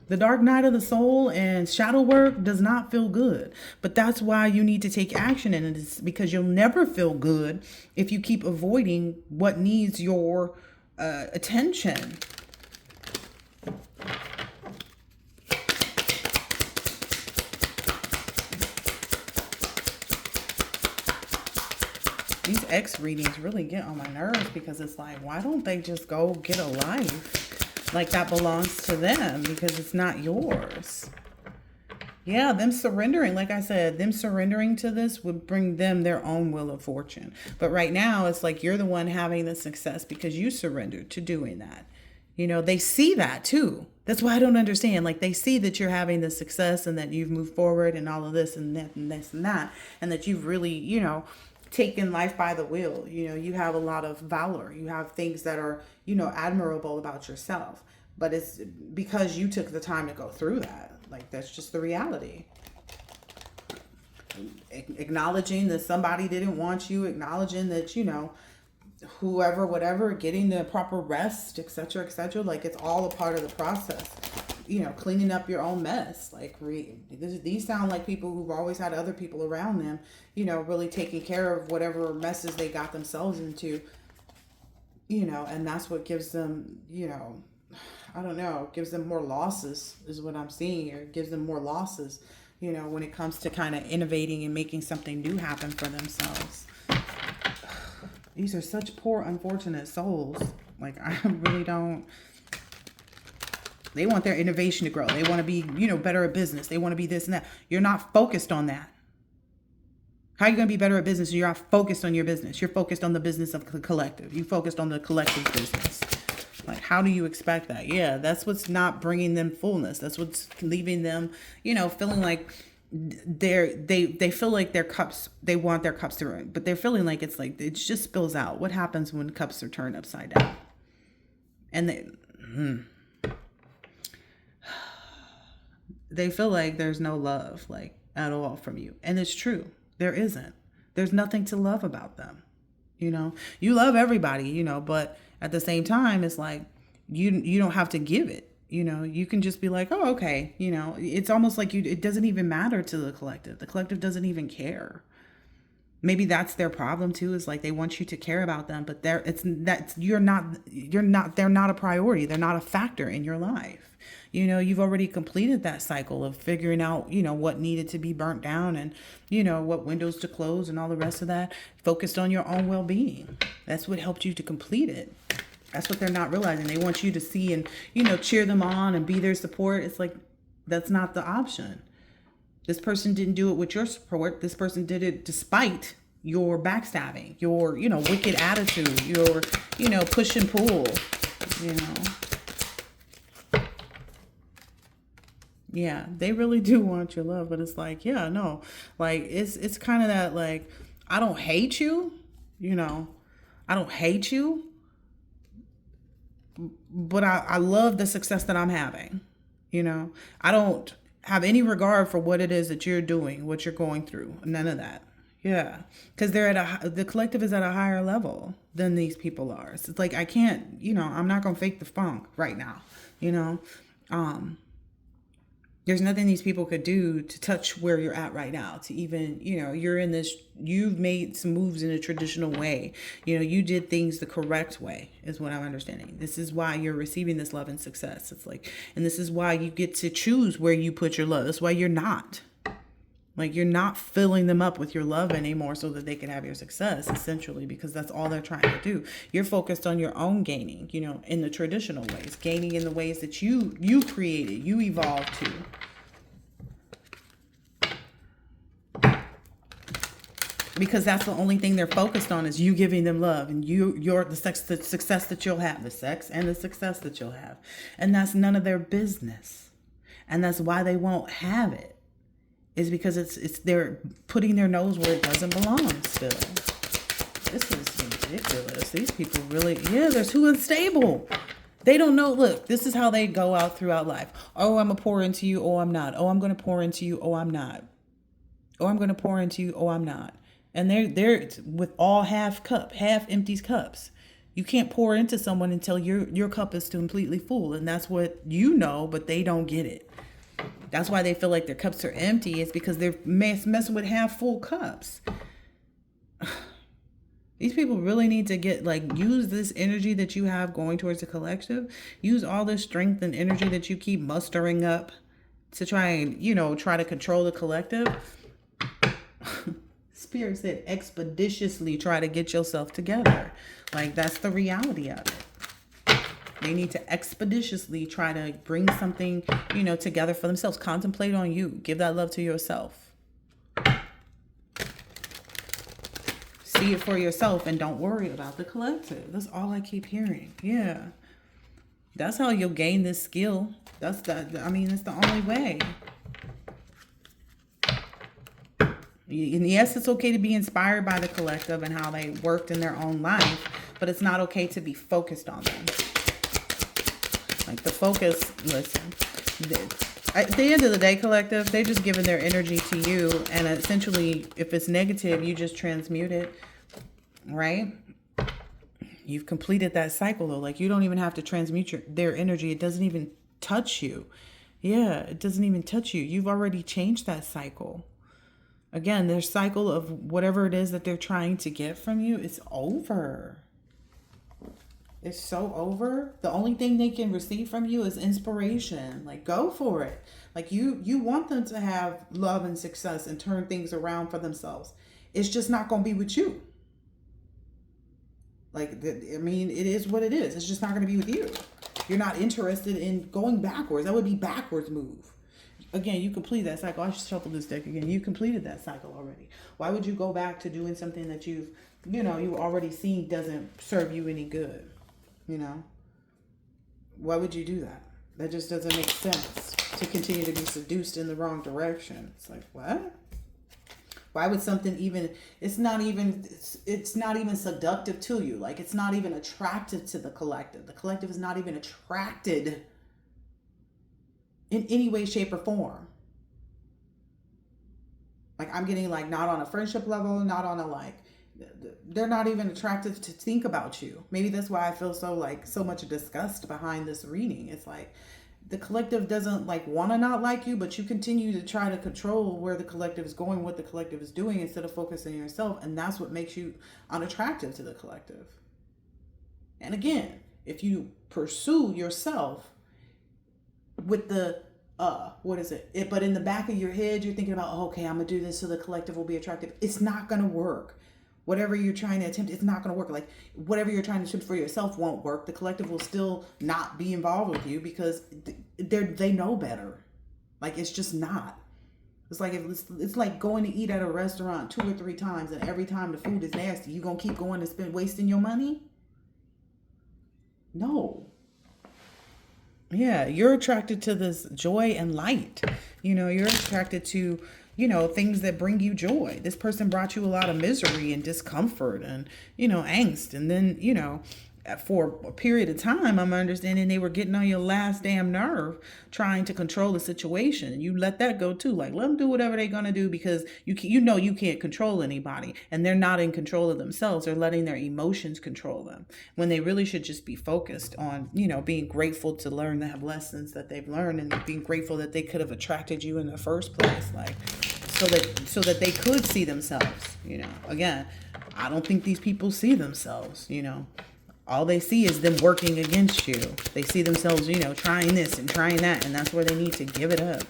The dark night of the soul and shadow work does not feel good. But that's why you need to take action in it, is because you'll never feel good if you keep avoiding what needs your attention. These X readings really get on my nerves because it's like, why don't they just go get a life like that belongs to them, because it's not yours. Yeah, them surrendering, like I said, them surrendering to this would bring them their own wheel of fortune. But right now, it's like you're the one having the success because you surrendered to doing that. They see that too. That's why I don't understand. Like, they see that you're having the success and that you've moved forward and all of this and that and this and that, and that you've really, taken life by the wheel. You have a lot of valor. You have things that are, admirable about yourself. But it's because you took the time to go through that. Like, that's just the reality. Acknowledging that somebody didn't want you, acknowledging that, whoever, whatever, getting the proper rest, etc., etc. Like, it's all a part of the process. Cleaning up your own mess. Like, these sound like people who've always had other people around them, really taking care of whatever messes they got themselves into, and that's what gives them, I don't know, gives them more losses is what I'm seeing, or gives them more losses, when it comes to kind of innovating and making something new happen for themselves. These are such poor, unfortunate souls. Like, I really don't. They want their innovation to grow. They want to be, better at business. They want to be this and that. You're not focused on that. How are you going to be better at business if you're not focused on your business? You're focused on the business of the collective. You focused on the collective business. Like, how do you expect that? Yeah, that's what's not bringing them fullness. That's what's leaving them, feeling like they feel like their cups, they want their cups to run, but they're feeling like it's like, it just spills out. What happens when cups are turned upside down? And they feel like there's no love, like, at all from you. And it's true. There isn't. There's nothing to love about them. You love everybody, but at the same time, it's like, you don't have to give it. You can just be like, oh, okay. It's almost like it doesn't even matter to the collective. The collective doesn't even care. Maybe that's their problem too, is like they want you to care about them, but they're not a priority. They're not a factor in your life. You've already completed that cycle of figuring out, what needed to be burnt down, and, what windows to close and all the rest of that. Focused on your own well-being. That's what helped you to complete it. That's what they're not realizing. They want you to see and, cheer them on and be their support. It's like, that's not the option. This person didn't do it with your support. This person did it despite your backstabbing, your, wicked attitude, your, push and pull, Yeah, they really do want your love, but it's like, yeah, no. Like, it's kind of that, like, I don't hate you, I don't hate you, but I love the success that I'm having. I don't have any regard for what it is that you're doing, what you're going through. None of that. Yeah, because the collective is at a higher level than these people are. So it's like, I can't, I'm not gonna fake the funk right now. There's nothing these people could do to touch where you're at right now, to even, you've made some moves in a traditional way. You did things the correct way, is what I'm understanding. This is why you're receiving this love and success. It's like, and this is why you get to choose where you put your love. That's why you're not filling them up with your love anymore so that they can have your success, essentially, because that's all they're trying to do. You're focused on your own gaining, in the traditional ways, gaining in the ways that you created, you evolved to. Because that's the only thing they're focused on, is you giving them love, and the success that you'll have, the sex and the success that you'll have. And that's none of their business. And that's why they won't have it. Is because it's they're putting their nose where it doesn't belong still. This is ridiculous. These people really, they're too unstable. They don't know. Look, this is how they go out throughout life. Oh, I'm going to pour into you. Oh, I'm not. Oh, I'm going to pour into you. Oh, I'm not. Oh, I'm going to pour into you. Oh, I'm not. And they're with all half empty cups. You can't pour into someone until your cup is completely full. And that's what but they don't get it. That's why they feel like their cups are empty. It's because they're messing with half full cups. These people really need to use this energy that you have going towards the collective. Use all this strength and energy that you keep mustering up to try and, try to control the collective. Spirit said expeditiously try to get yourself together. Like, that's the reality of it. They need to expeditiously try to bring something, together for themselves. Contemplate on you. Give that love to yourself. See it for yourself and don't worry about the collective. That's all I keep hearing. Yeah. That's how you'll gain this skill. That's the only way. And yes, it's okay to be inspired by the collective and how they worked in their own life, but it's not okay to be focused on them. Like, the focus, listen, at the end of the day, collective, they just giving their energy to you. And essentially, if it's negative, you just transmute it, right? You've completed that cycle, though. Like, you don't even have to transmute their energy. It doesn't even touch you. Yeah, it doesn't even touch you. You've already changed that cycle. Again, their cycle of whatever it is that they're trying to get from you, it's over. It's so over. The only thing they can receive from you is inspiration. Like, go for it. Like, you want them to have love and success and turn things around for themselves. It's just not going to be with you. Like, it is what it is. It's just not going to be with you. You're not interested in going backwards. That would be backwards move. Again, you completed that cycle. I should shuffle this deck again. You completed that cycle already. Why would you go back to doing something that you've already seen doesn't serve you any good? Why would you do that? That just doesn't make sense, to continue to be seduced in the wrong direction. It's like, what? Why would something it's not even seductive to you. Like, it's not even attractive to the collective. The collective is not even attracted in any way, shape, or form. Like, I'm getting, like, not on a friendship level, not on a, they're not even attracted to think about you. Maybe that's why I feel so much disgust behind this reading. It's like, the collective doesn't like want to not like you, but you continue to try to control where the collective is going, what the collective is doing, instead of focusing on yourself. And that's what makes you unattractive to the collective. And again, if you pursue yourself with the what is it? But in the back of your head you're thinking about, oh, okay, I'm gonna do this so the collective will be attractive. It's not gonna work. Whatever you're trying to attempt, it's not going to work. Like whatever you're trying to attempt for yourself won't work. The collective will still not be involved with you because they know better. Like it's just not. It's like it's like going to eat at a restaurant 2 or 3 times, and every time the food is nasty, you gonna keep going and spend wasting your money? No. Yeah, you're attracted to this joy and light. You're attracted to, things that bring you joy. This person brought you a lot of misery and discomfort and, angst. And then, for a period of time, I'm understanding they were getting on your last damn nerve trying to control the situation. And you let that go too. Like, let them do whatever they're going to do because you can't control anybody. And they're not in control of themselves. They're letting their emotions control them when they really should just be focused on, being grateful to learn to have lessons that they've learned and being grateful that they could have attracted you in the first place. Like, so that they could see themselves, again, I don't think these people see themselves, all they see is them working against you. They see themselves, trying this and trying that, and that's where they need to give it up.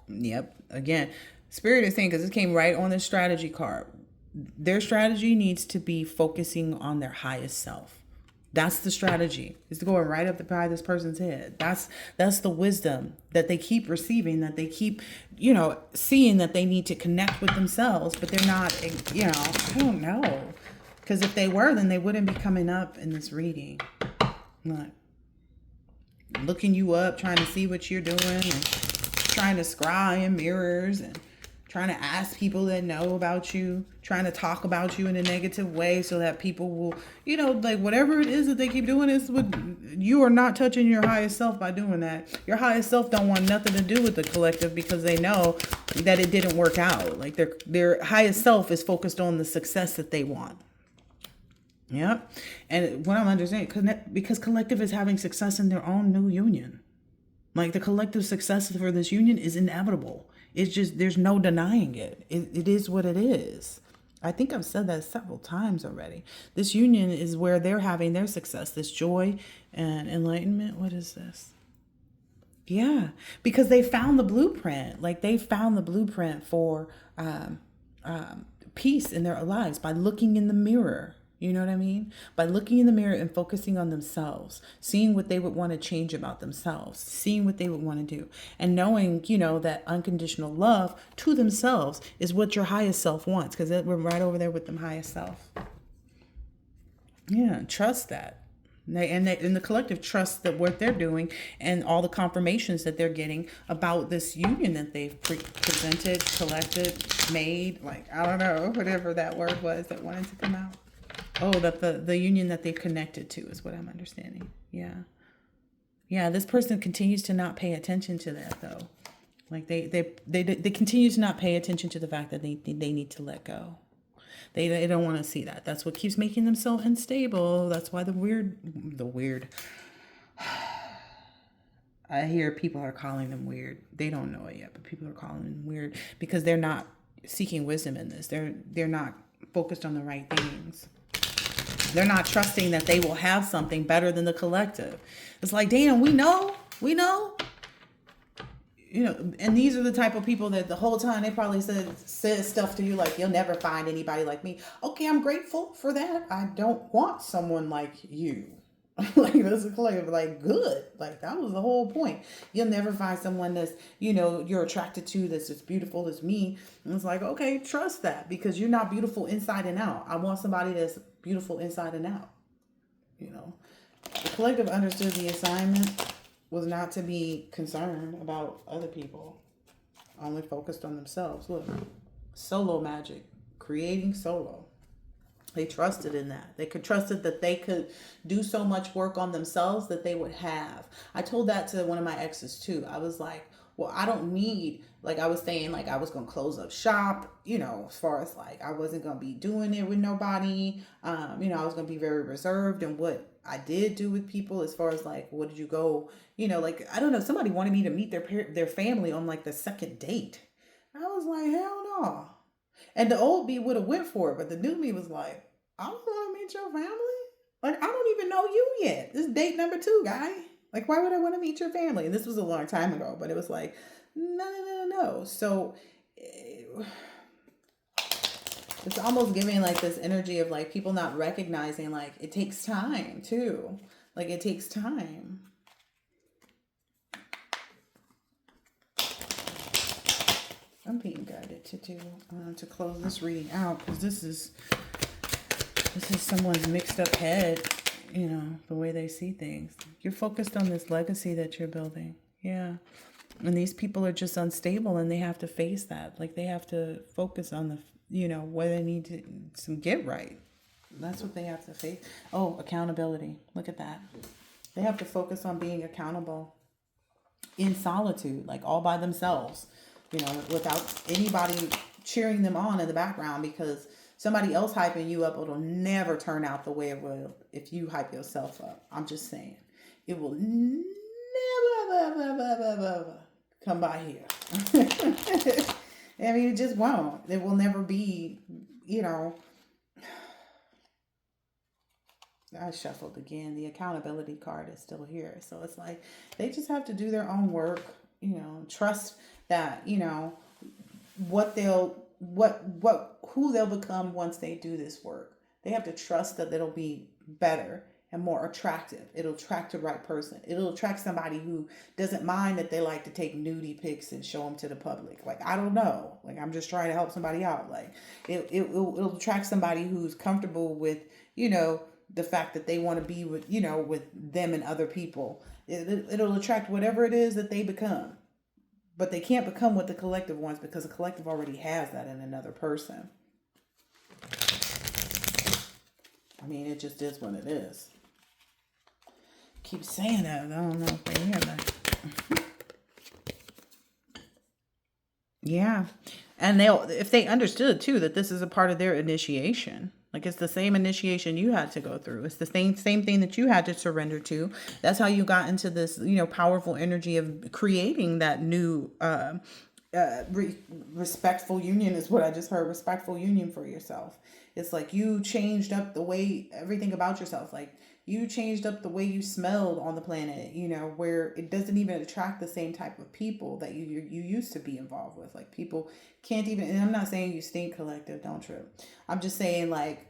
Yep. Again, Spirit is saying, because it came right on the strategy card, their strategy needs to be focusing on their highest self. That's the strategy. It's going right up the side of this person's head. That's the wisdom that they keep receiving, that they keep, seeing that they need to connect with themselves, but they're not, I don't know. Because if they were, then they wouldn't be coming up in this reading. Like, looking you up, trying to see what you're doing, and trying to scry in mirrors, and trying to ask people that know about you, trying to talk about you in a negative way so that people will, like whatever it is that they keep doing is what you are not touching your highest self by doing that. Your highest self don't want nothing to do with the collective because they know that it didn't work out. Like their highest self is focused on the success that they want. Yep. And what I'm understanding, because collective is having success in their own new union. Like the collective success for this union is inevitable. It's just, there's no denying it. It is what it is. I think I've said that several times already. This union is where they're having their success, this joy and enlightenment. What is this? Yeah, because they found the blueprint. Like they found the blueprint for peace in their lives by looking in the mirror. You know what I mean? By looking in the mirror and focusing on themselves, seeing what they would want to change about themselves, seeing what they would want to do, and knowing, that unconditional love to themselves is what your highest self wants, because we're right over there with them highest self. Yeah, trust that. And the collective trusts that what they're doing and all the confirmations that they're getting about this union that they've presented, collected, made, like, I don't know, whatever that word was that wanted to come out. Oh, that the union that they've connected to is what I'm understanding. Yeah. Yeah, this person continues to not pay attention to that, though. Like they continue to not pay attention to the fact that they need to let go. They don't want to see that. That's what keeps making them so unstable. That's why the weird. I hear people are calling them weird. They don't know it yet, but people are calling them weird because they're not seeking wisdom in this. They're not focused on the right things. They're not trusting that they will have something better than the collective. It's like, damn, we know. And these are the type of people that the whole time they probably said stuff to you like, you'll never find anybody like me. Okay, I'm grateful for that. I don't want someone like you. Like, that's a collective, like, good. Like, that was the whole point. You'll never find someone that's, you're attracted to, that's as beautiful as me. And it's like, okay, trust that, because you're not beautiful inside and out. I want somebody that's beautiful inside and out. The collective understood the assignment was not to be concerned about other people, only focused on themselves. Look, solo magic, creating solo. They trusted in that. They could trusted that they could do so much work on themselves that they would have. I told that to one of my exes too. I was like, well, I don't need, like I was saying, like I was going to close up shop, as far as like I wasn't going to be doing it with nobody. I was going to be very reserved in what I did do with people, as far as like, what did you go, like, I don't know, somebody wanted me to meet their family on like the second date. I was like, hell no. And the old me would have went for it, but the new me was like, I don't want to meet your family. Like, I don't even know you yet. This is date number 2, guy. Like, why would I want to meet your family? And this was a long time ago, but it was like, no. So it's almost giving like this energy of like people not recognizing like it takes time too. Like, it takes time. I'm being guided to close this reading out, because this is someone's mixed up head, the way they see things. You're focused on this legacy that you're building. Yeah. And these people are just unstable, and they have to face that. Like, they have to focus on where they need to get right. That's what they have to face. Oh, accountability. Look at that. They have to focus on being accountable in solitude, like all by themselves, without anybody cheering them on in the background, because somebody else hyping you up, it'll never turn out the way it will if you hype yourself up. I'm just saying. It will never come by here. I mean, it just won't. It will never be, I shuffled again. The accountability card is still here. So it's like they just have to do their own work, trust that, who they'll become once they do this work. They have to trust that it'll be better and more attractive. It'll attract the right person. It'll attract somebody who doesn't mind that they like to take nudie pics and show them to the public. Like, I don't know. Like, I'm just trying to help somebody out. Like, it'll attract somebody who's comfortable with, the fact that they want to be with, with them and other people. It'll attract whatever it is that they become. But they can't become what the collective wants, because the collective already has that in another person. I mean, it just is what it is. Keep saying that. I don't know if they hear that. Yeah. And if they understood too that this is a part of their initiation. Like, it's the same initiation you had to go through. It's the same thing that you had to surrender to. That's how you got into this, powerful energy of creating that new respectful union, is what I just heard. Respectful union for yourself. It's like you changed up the way, everything about yourself. Like, you changed up the way you smelled on the planet, where it doesn't even attract the same type of people that you used to be involved with. Like, people can't even, and I'm not saying you stink, collective, don't trip. I'm just saying, like,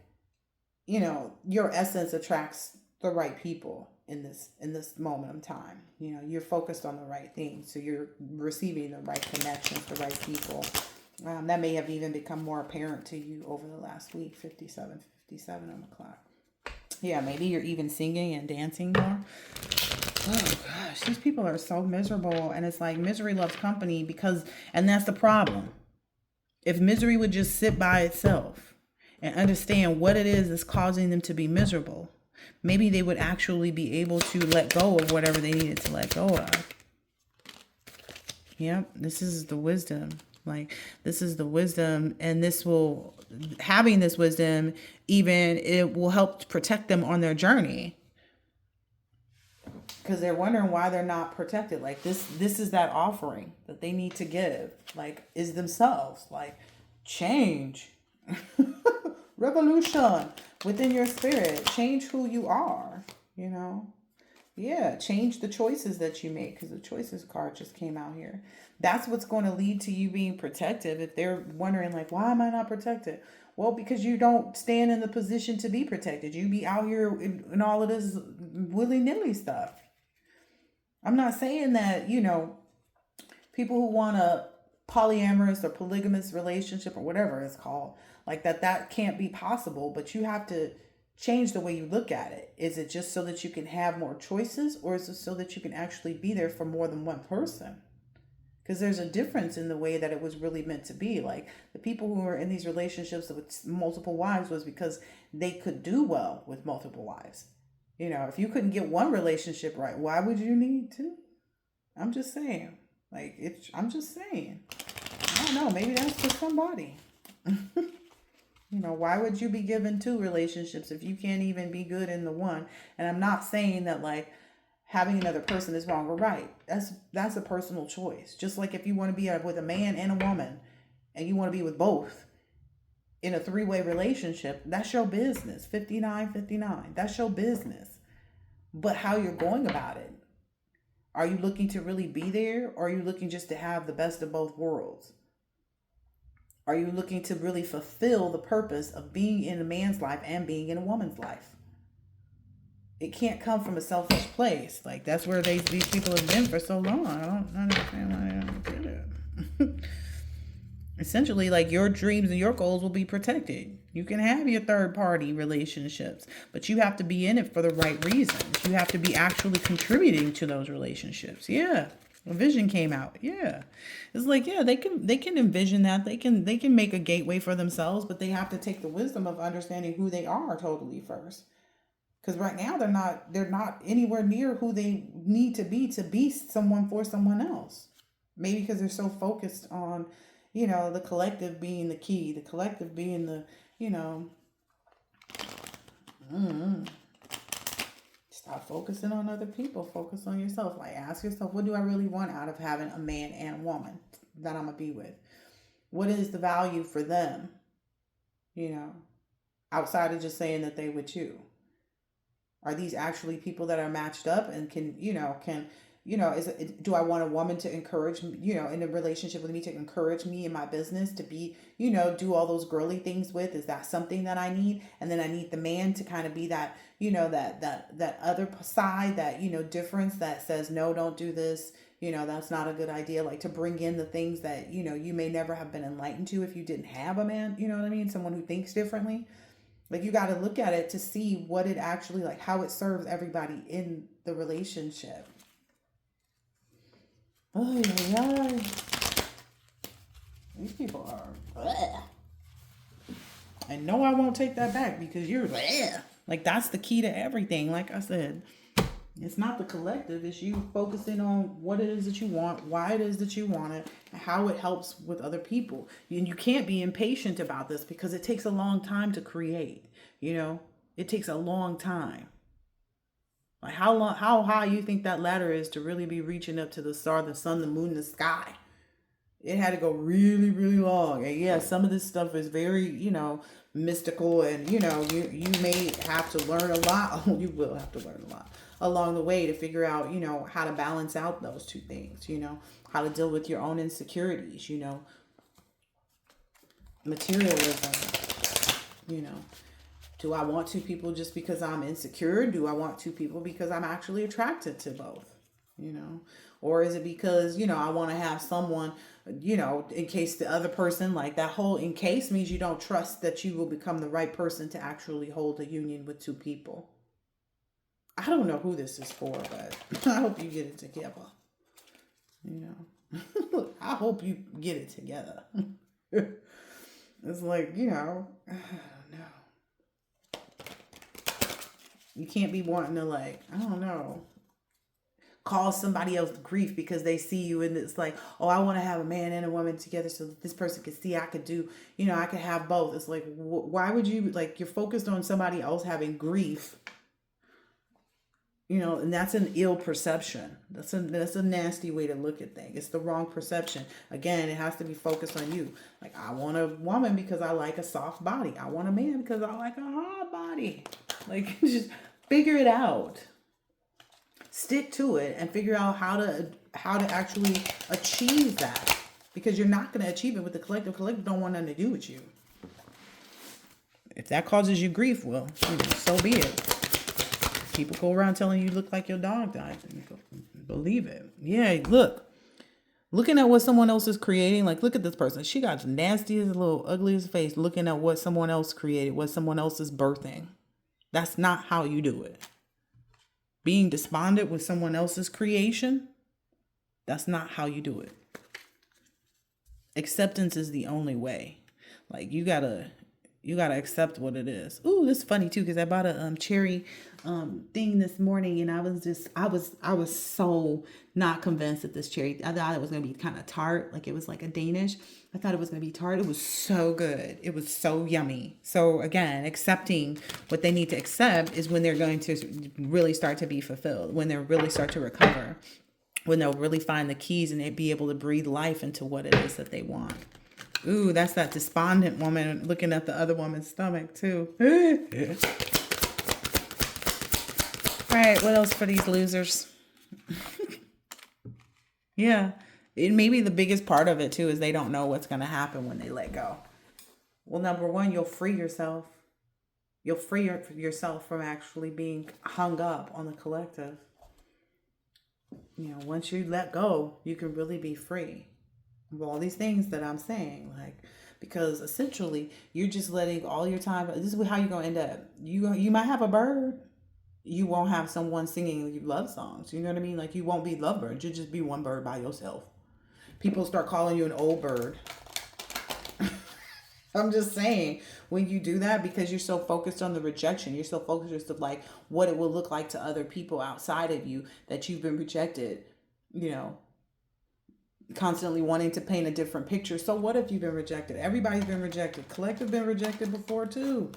your essence attracts the right people in this moment of time. You're focused on the right things, so you're receiving the right connections, the right people. That may have even become more apparent to you over the last week. 57 on the clock. Yeah, maybe you're even singing and dancing more. Oh gosh, these people are so miserable, and it's like misery loves company, and that's the problem. If misery would just sit by itself and understand what it is that's causing them to be miserable, maybe they would actually be able to let go of whatever they needed to let go of. Yep, this is the wisdom. Like, this is the wisdom, and having this wisdom, even it will help protect them on their journey. Because they're wondering why they're not protected. Like, this is that offering that they need to give. Like, is themselves. Like, change. Revolution within your spirit. Change who you are, Yeah, change the choices that you make, because the choices card just came out here. That's what's going to lead to you being protective. If they're wondering, like, why am I not protected? Well, because you don't stand in the position to be protected. You be out here in all of this willy-nilly stuff. I'm not saying that, people who want a polyamorous or polygamous relationship or whatever it's called, like that can't be possible, but you have to change the way you look at it. Is it just so that you can have more choices, or is it so that you can actually be there for more than one person? Because there's a difference in the way that it was really meant to be. Like, the people who were in these relationships with multiple wives was because they could do well with multiple wives. If you couldn't get one relationship right, why would you need two? I'm just saying. Like, I'm just saying. I don't know. Maybe that's for somebody. Why would you be given two relationships if you can't even be good in the one? And I'm not saying that like having another person is wrong or right. That's a personal choice. Just like if you want to be with a man and a woman and you want to be with both in a three-way relationship, that's your business. 59-59. That's your business. But how you're going about it. Are you looking to really be there, or are you looking just to have the best of both worlds? Are you looking to really fulfill the purpose of being in a man's life and being in a woman's life? It can't come from a selfish place. Like, that's where these people have been for so long. I don't understand why I don't get it. Essentially, like, your dreams and your goals will be protected. You can have your third party relationships, but you have to be in it for the right reasons. You have to be actually contributing to those relationships. Yeah. A vision came out. Yeah. It's like, yeah, they can envision that. They can make a gateway for themselves, but they have to take the wisdom of understanding who they are totally first. Because right now they're not anywhere near who they need to be someone for someone else. Maybe because they're so focused on, the collective being the key, the collective being the, stop focusing on other people. Focus on yourself. Like, ask yourself, what do I really want out of having a man and a woman that I'm going to be with? What is the value for them? Outside of just saying that they with you. Are these actually people that are matched up and do I want a woman to encourage me, in a relationship with me, to encourage me in my business, to be, do all those girly things with? Is that something that I need? And then I need the man to kind of be that, that other side, that, difference that says, no, don't do this. That's not a good idea. Like, to bring in the things that, you may never have been enlightened to if you didn't have a man, you know what I mean? Someone who thinks differently. Like, you got to look at it to see what it actually, like, how it serves everybody in the relationship. Oh, yeah. These people are. Bleh. And no, I won't take that back, because you're bleh. Like, that's the key to everything. Like I said, it's not the collective. It's you focusing on what it is that you want, why it is that you want it, and how it helps with other people. And you can't be impatient about this, because it takes a long time to create. It takes a long time. Like, how high you think that ladder is to really be reaching up to the star, the sun, the moon, the sky? It had to go really, really long. And yeah, some of this stuff is very, mystical, and you may have to learn a lot. You will have to learn a lot along the way to figure out, how to balance out those two things, how to deal with your own insecurities, materialism, Do I want two people just because I'm insecure? Do I want two people because I'm actually attracted to both? Or is it because, I want to have someone, in case the other person, like, that whole in case means you don't trust that you will become the right person to actually hold a union with two people. I don't know who this is for, but I hope you get it together. I hope you get it together. It's like, I don't know. You can't be wanting to, like, I don't know, cause somebody else grief because they see you, and it's like, oh, I want to have a man and a woman together so that this person can see I could do, I could have both. It's like, why would you, like, you're focused on somebody else having grief, and that's an ill perception. That's a nasty way to look at things. It's the wrong perception. Again, it has to be focused on you. Like, I want a woman because I like a soft body. I want a man because I like a hard body. Like, just figure it out. Stick to it and figure out how to actually achieve that. Because you're not going to achieve it with the collective. Collective don't want nothing to do with you. If that causes you grief, well, so be it. People go around telling you look like your dog died. Believe it. Yeah, looking at what someone else is creating. Like, look at this person. She got the nastiest, little ugliest face looking at what someone else created, what someone else is birthing. That's not how you do it. Being despondent with someone else's creation, that's not how you do it. Acceptance is the only way. Like, you gotta You gotta accept what it is. Ooh, this is funny too, because I bought a cherry thing this morning, and I was so not convinced that this cherry. I thought it was gonna be kind of tart, like it was like a Danish. I thought it was gonna be tart. It was so good. It was so yummy. So again, accepting what they need to accept is when they're going to really start to be fulfilled, when they really start to recover, when they'll really find the keys and they be able to breathe life into what it is that they want. Ooh, that's that despondent woman looking at the other woman's stomach too. All right, what else for these losers? Yeah, it maybe the biggest part of it too is they don't know what's going to happen when they let go. Well, number one, you'll free yourself. You'll free yourself from actually being hung up on the collective. Once you let go, you can really be free of all these things that I'm saying, like, because essentially you're just letting all your time. This is how you're gonna end up. You might have a bird. You won't have someone singing you love songs. You know what I mean? Like, you won't be lovebird. You'll just be one bird by yourself. People start calling you an old bird. I'm just saying, when you do that, because you're so focused on the rejection, you're so focused of like what it will look like to other people outside of you, that you've been rejected, constantly wanting to paint a different picture. So what if you've been rejected? Everybody's been rejected. Collective been rejected before too.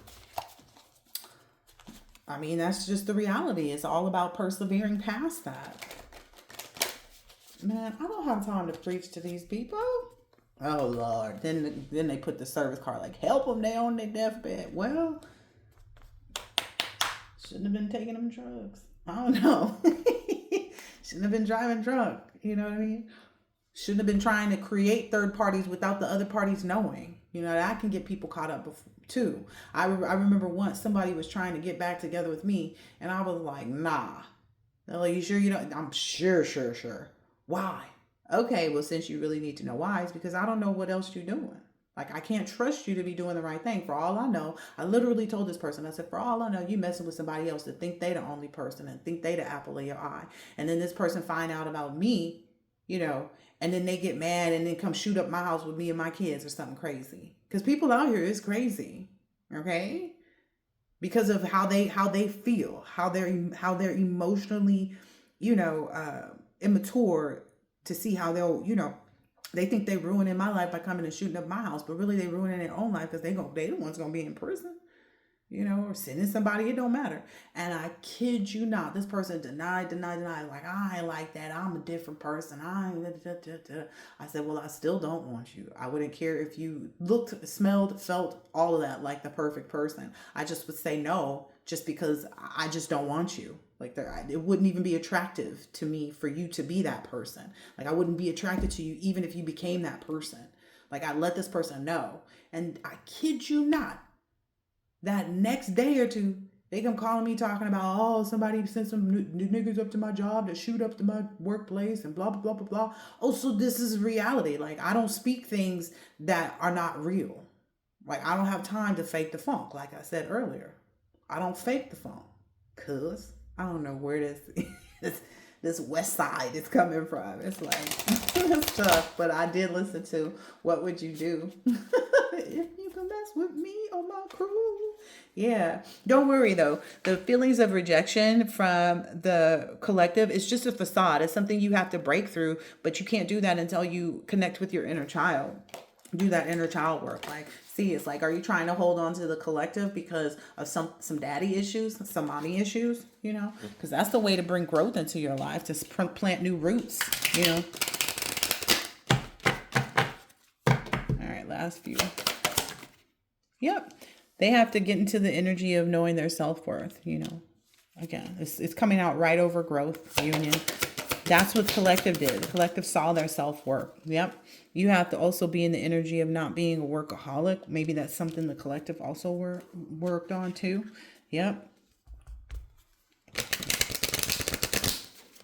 I mean, that's just the reality. It's all about persevering past that. Man, I don't have time to preach to these people. Oh Lord. Then they put the service card like, help them, they on their deathbed. Well, shouldn't have been taking them drugs. I don't know. Shouldn't have been driving drunk. You know what I mean? Shouldn't have been trying to create third parties without the other parties knowing. That can get people caught up too. I remember once somebody was trying to get back together with me, and I was like, nah. They're like, you sure you don't? I'm sure. Why? Okay, well, since you really need to know why, it's because I don't know what else you're doing. Like, I can't trust you to be doing the right thing. For all I know, I literally told this person, I said, for all I know, you messing with somebody else that think they the only person and think they the apple of your eye. And then this person find out about me, and then they get mad and then come shoot up my house with me and my kids or something crazy. Because people out here is crazy, okay? Because of how they feel, how they're emotionally, immature, to see how they'll, they think they ruining my life by coming and shooting up my house, but really they ruining their own life because they the ones gonna be in prison, or sending somebody. It don't matter. And I kid you not, this person denied. Like, I ain't like that. I'm a different person. I said, well, I still don't want you. I wouldn't care if you looked, smelled, felt all of that like the perfect person. I just would say no, just because I just don't want you. Like, it wouldn't even be attractive to me for you to be that person. Like, I wouldn't be attracted to you even if you became that person. Like, I let this person know. And I kid you not, that next day or two, they come calling me talking about, oh, somebody sent some new niggas up to my job to shoot up to my workplace and blah, blah, blah, blah, blah. Oh, so this is reality. Like, I don't speak things that are not real. Like, I don't have time to fake the funk. Like I said earlier, I don't fake the funk, cuz I don't know where this west side is coming from. It's like, it's tough, but I did listen to What Would You Do If You Can Mess With Me on My Crew. Yeah. Don't worry though. The feelings of rejection from the collective is just a facade. It's something you have to break through, but you can't do that until you connect with your inner child. Do that inner child work. Like, see, it's like, are you trying to hold on to the collective because of some daddy issues, some mommy issues, because that's the way to bring growth into your life, to plant new roots, All right, last few. Yep. They have to get into the energy of knowing their self-worth, Again, it's coming out right over growth, union. That's what collective did. The collective saw their self-worth. Yep. You have to also be in the energy of not being a workaholic. Maybe that's something the collective also worked on too. Yep.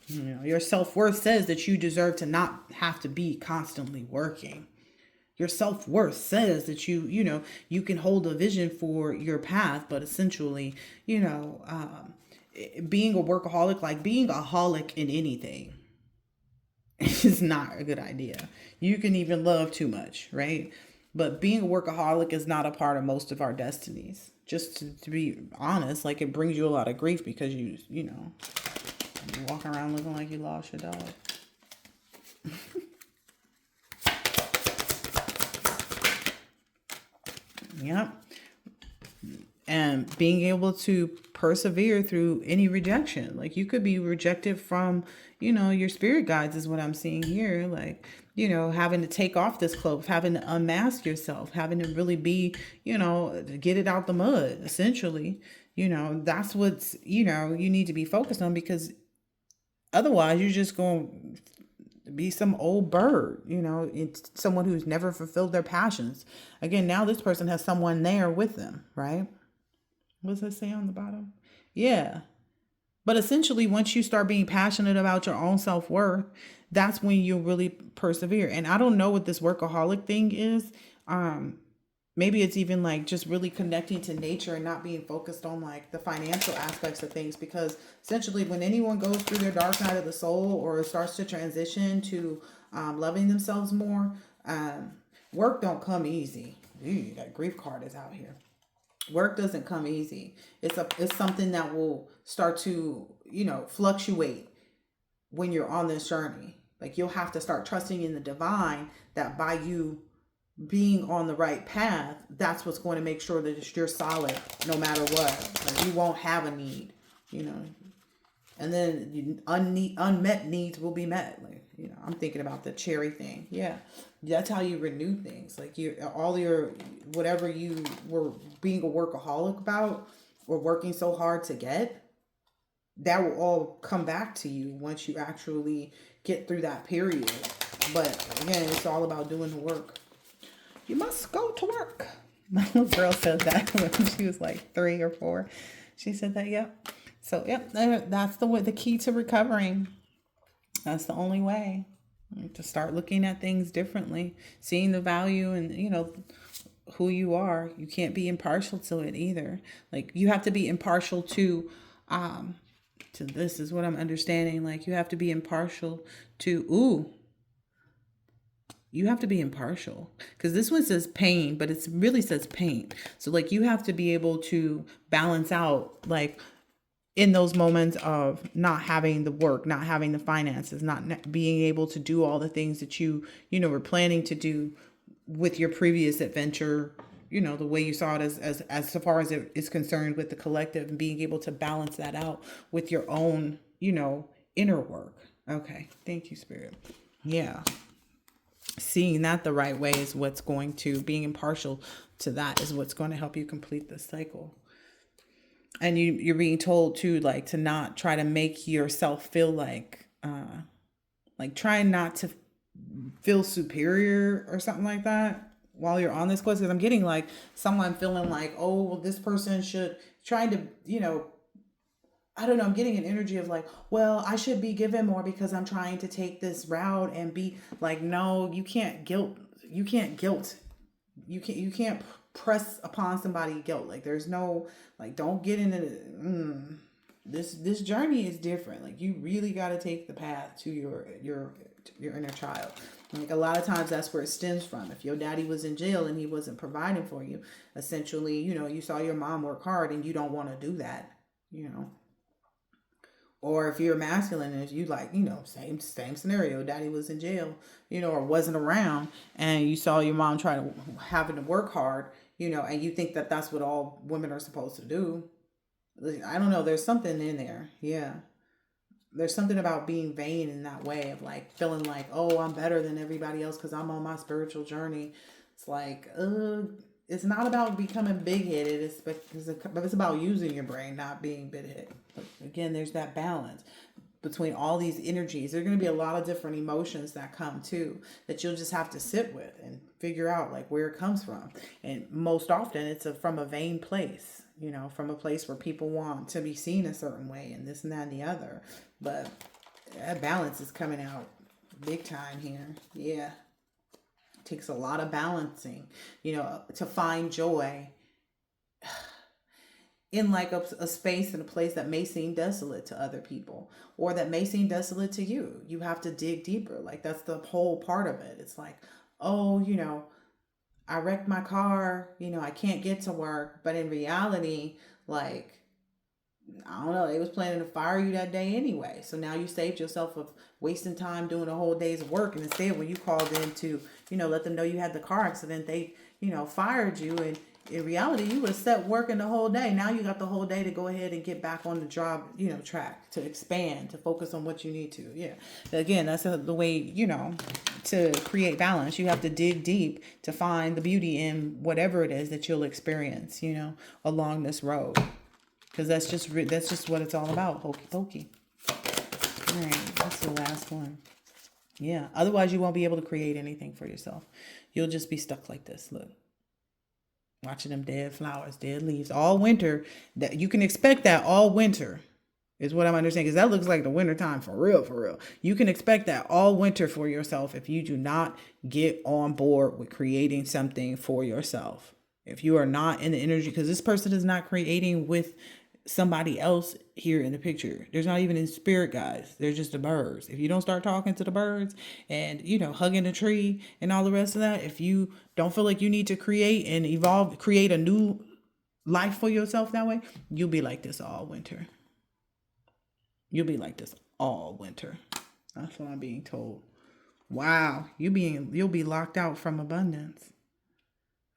Your self-worth says that you deserve to not have to be constantly working. Your self-worth says that you can hold a vision for your path, but essentially, being a workaholic, like being a holic in anything, is not a good idea. You can even love too much, right? But being a workaholic is not a part of most of our destinies. Just to be honest, like it brings you a lot of grief because you're walking around looking like you lost your dog. Yep. And being able to persevere through any rejection. Like you could be rejected from, your spirit guides is what I'm seeing here. Like, having to take off this cloak, having to unmask yourself, having to really be, get it out the mud, essentially. That's what's, you need to be focused on, because otherwise you're just going to be some old bird, it's someone who's never fulfilled their passions. Again, now this person has someone there with them, right? What does it say on the bottom? Yeah. But essentially, once you start being passionate about your own self-worth, that's when you'll really persevere. And I don't know what this workaholic thing is. Maybe it's even like just really connecting to nature and not being focused on like the financial aspects of things. Because essentially, when anyone goes through their dark night of the soul or starts to transition to loving themselves more, work don't come easy. Ooh, that grief card is out here. Work doesn't come easy. It's something that will start to, fluctuate when you're on this journey. Like you'll have to start trusting in the divine that by you being on the right path, that's what's going to make sure that you're solid no matter what. Like you won't have a need, and then unmet needs will be met. Like, I'm thinking about the cherry thing. Yeah. That's how you renew things. Like all your, whatever you were being a workaholic about or working so hard to get, that will all come back to you once you actually get through that period. But again, it's all about doing the work. You must go to work. My little girl said that when she was like 3 or 4. She said that, yep. So, yep, that's the key to recovering. That's the only way, to start looking at things differently, seeing the value and, who you are. You can't be impartial to it either. Like you have to be impartial to this is what I'm understanding. Like you have to be impartial to, you have to be impartial, because this one says pain, but it really says pain. So like you have to be able to balance out, like in those moments of not having the work, not having the finances, not being able to do all the things that you were planning to do with your previous adventure, the way you saw it as so far as it is concerned with the collective, and being able to balance that out with your own, inner work. Okay. Thank you, Spirit. Yeah. Seeing that the right way is what's going to, being impartial to that is what's going to help you complete this cycle. And you're being told to like to not try to make yourself feel like trying not to feel superior or something like that while you're on this quest. Because I'm getting like someone feeling like, oh, well, this person should trying to, I don't know. I'm getting an energy of like, well, I should be given more because I'm trying to take this route and be like, no, you can't guilt. You can't press upon somebody guilt. Like there's no, like, don't get into this journey is different. Like you really got to take the path to your inner child. Like a lot of times that's where it stems from. If your daddy was in jail and he wasn't providing for you, essentially, you saw your mom work hard and you don't want to do that, Or if you're masculine and you like, same scenario, daddy was in jail, or wasn't around, and you saw your mom having to work hard, and you think that that's what all women are supposed to do. I don't know. There's something in there. Yeah. There's something about being vain in that way of like feeling like, oh, I'm better than everybody else because I'm on my spiritual journey. It's like, it's not about becoming big-headed. It's about using your brain, not being big-headed. But again, there's that balance between all these energies. There are going to be a lot of different emotions that come too, that you'll just have to sit with and figure out like where it comes from. And most often it's from a vain place, from a place where people want to be seen a certain way and this and that and the other. But that balance is coming out big time here. Yeah. It takes a lot of balancing, to find joy in like a space and a place that may seem desolate to other people, or that may seem desolate to you. You have to dig deeper. Like that's the whole part of it. It's like, oh, I wrecked my car, I can't get to work. But in reality, like, I don't know, they was planning to fire you that day anyway. So now you saved yourself of wasting time doing a whole day's work. And instead, when you called in to, let them know you had the car accident, they, fired you. And in reality, you would have set working the whole day. Now you got the whole day to go ahead and get back on the job, track, to expand, to focus on what you need to. Yeah. Again, that's the way, to create balance. You have to dig deep to find the beauty in whatever it is that you'll experience, along this road. Because that's just what it's all about. Hokey pokey. All right, that's the last one. Yeah. Otherwise, you won't be able to create anything for yourself. You'll just be stuck like this. Look, watching them dead flowers, dead leaves all winter. That you can expect that all winter is what I'm understanding. Because that looks like the winter time for real, for real. You can expect that all winter for yourself if you do not get on board with creating something for yourself. If you are not in the energy, because this person is not creating with somebody else here in the picture. There's not even in spirit guys. They're just the birds. If you don't start talking to the birds and, hugging the tree and all the rest of that, if you don't feel like you need to create and evolve, create a new life for yourself that way, you'll be like this all winter. You'll be like this all winter. That's what I'm being told. Wow. You'll be locked out from abundance.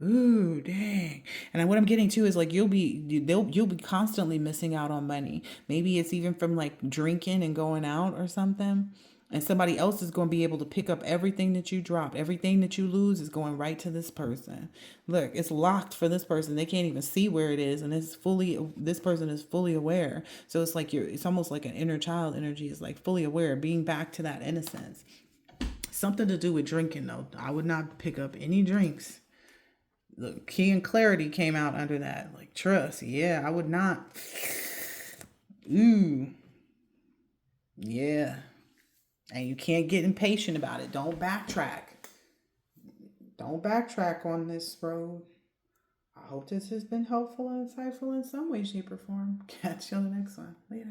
Ooh, dang. And what I'm getting to is like you'll be constantly missing out on money. Maybe it's even from like drinking and going out or something. And somebody else is going to be able to pick up everything that you dropped. Everything that you lose is going right to this person. Look, it's locked for this person. They can't even see where it is. And this person is fully aware. So it's like it's almost like an inner child energy is like fully aware, being back to that innocence. Something to do with drinking though. I would not pick up any drinks. Look, key and clarity came out under that. Like, trust. Yeah, I would not. Ooh. Yeah. And you can't get impatient about it. Don't backtrack. Don't backtrack on this road. I hope this has been helpful and insightful in some way, shape, or form. Catch you on the next one. Later.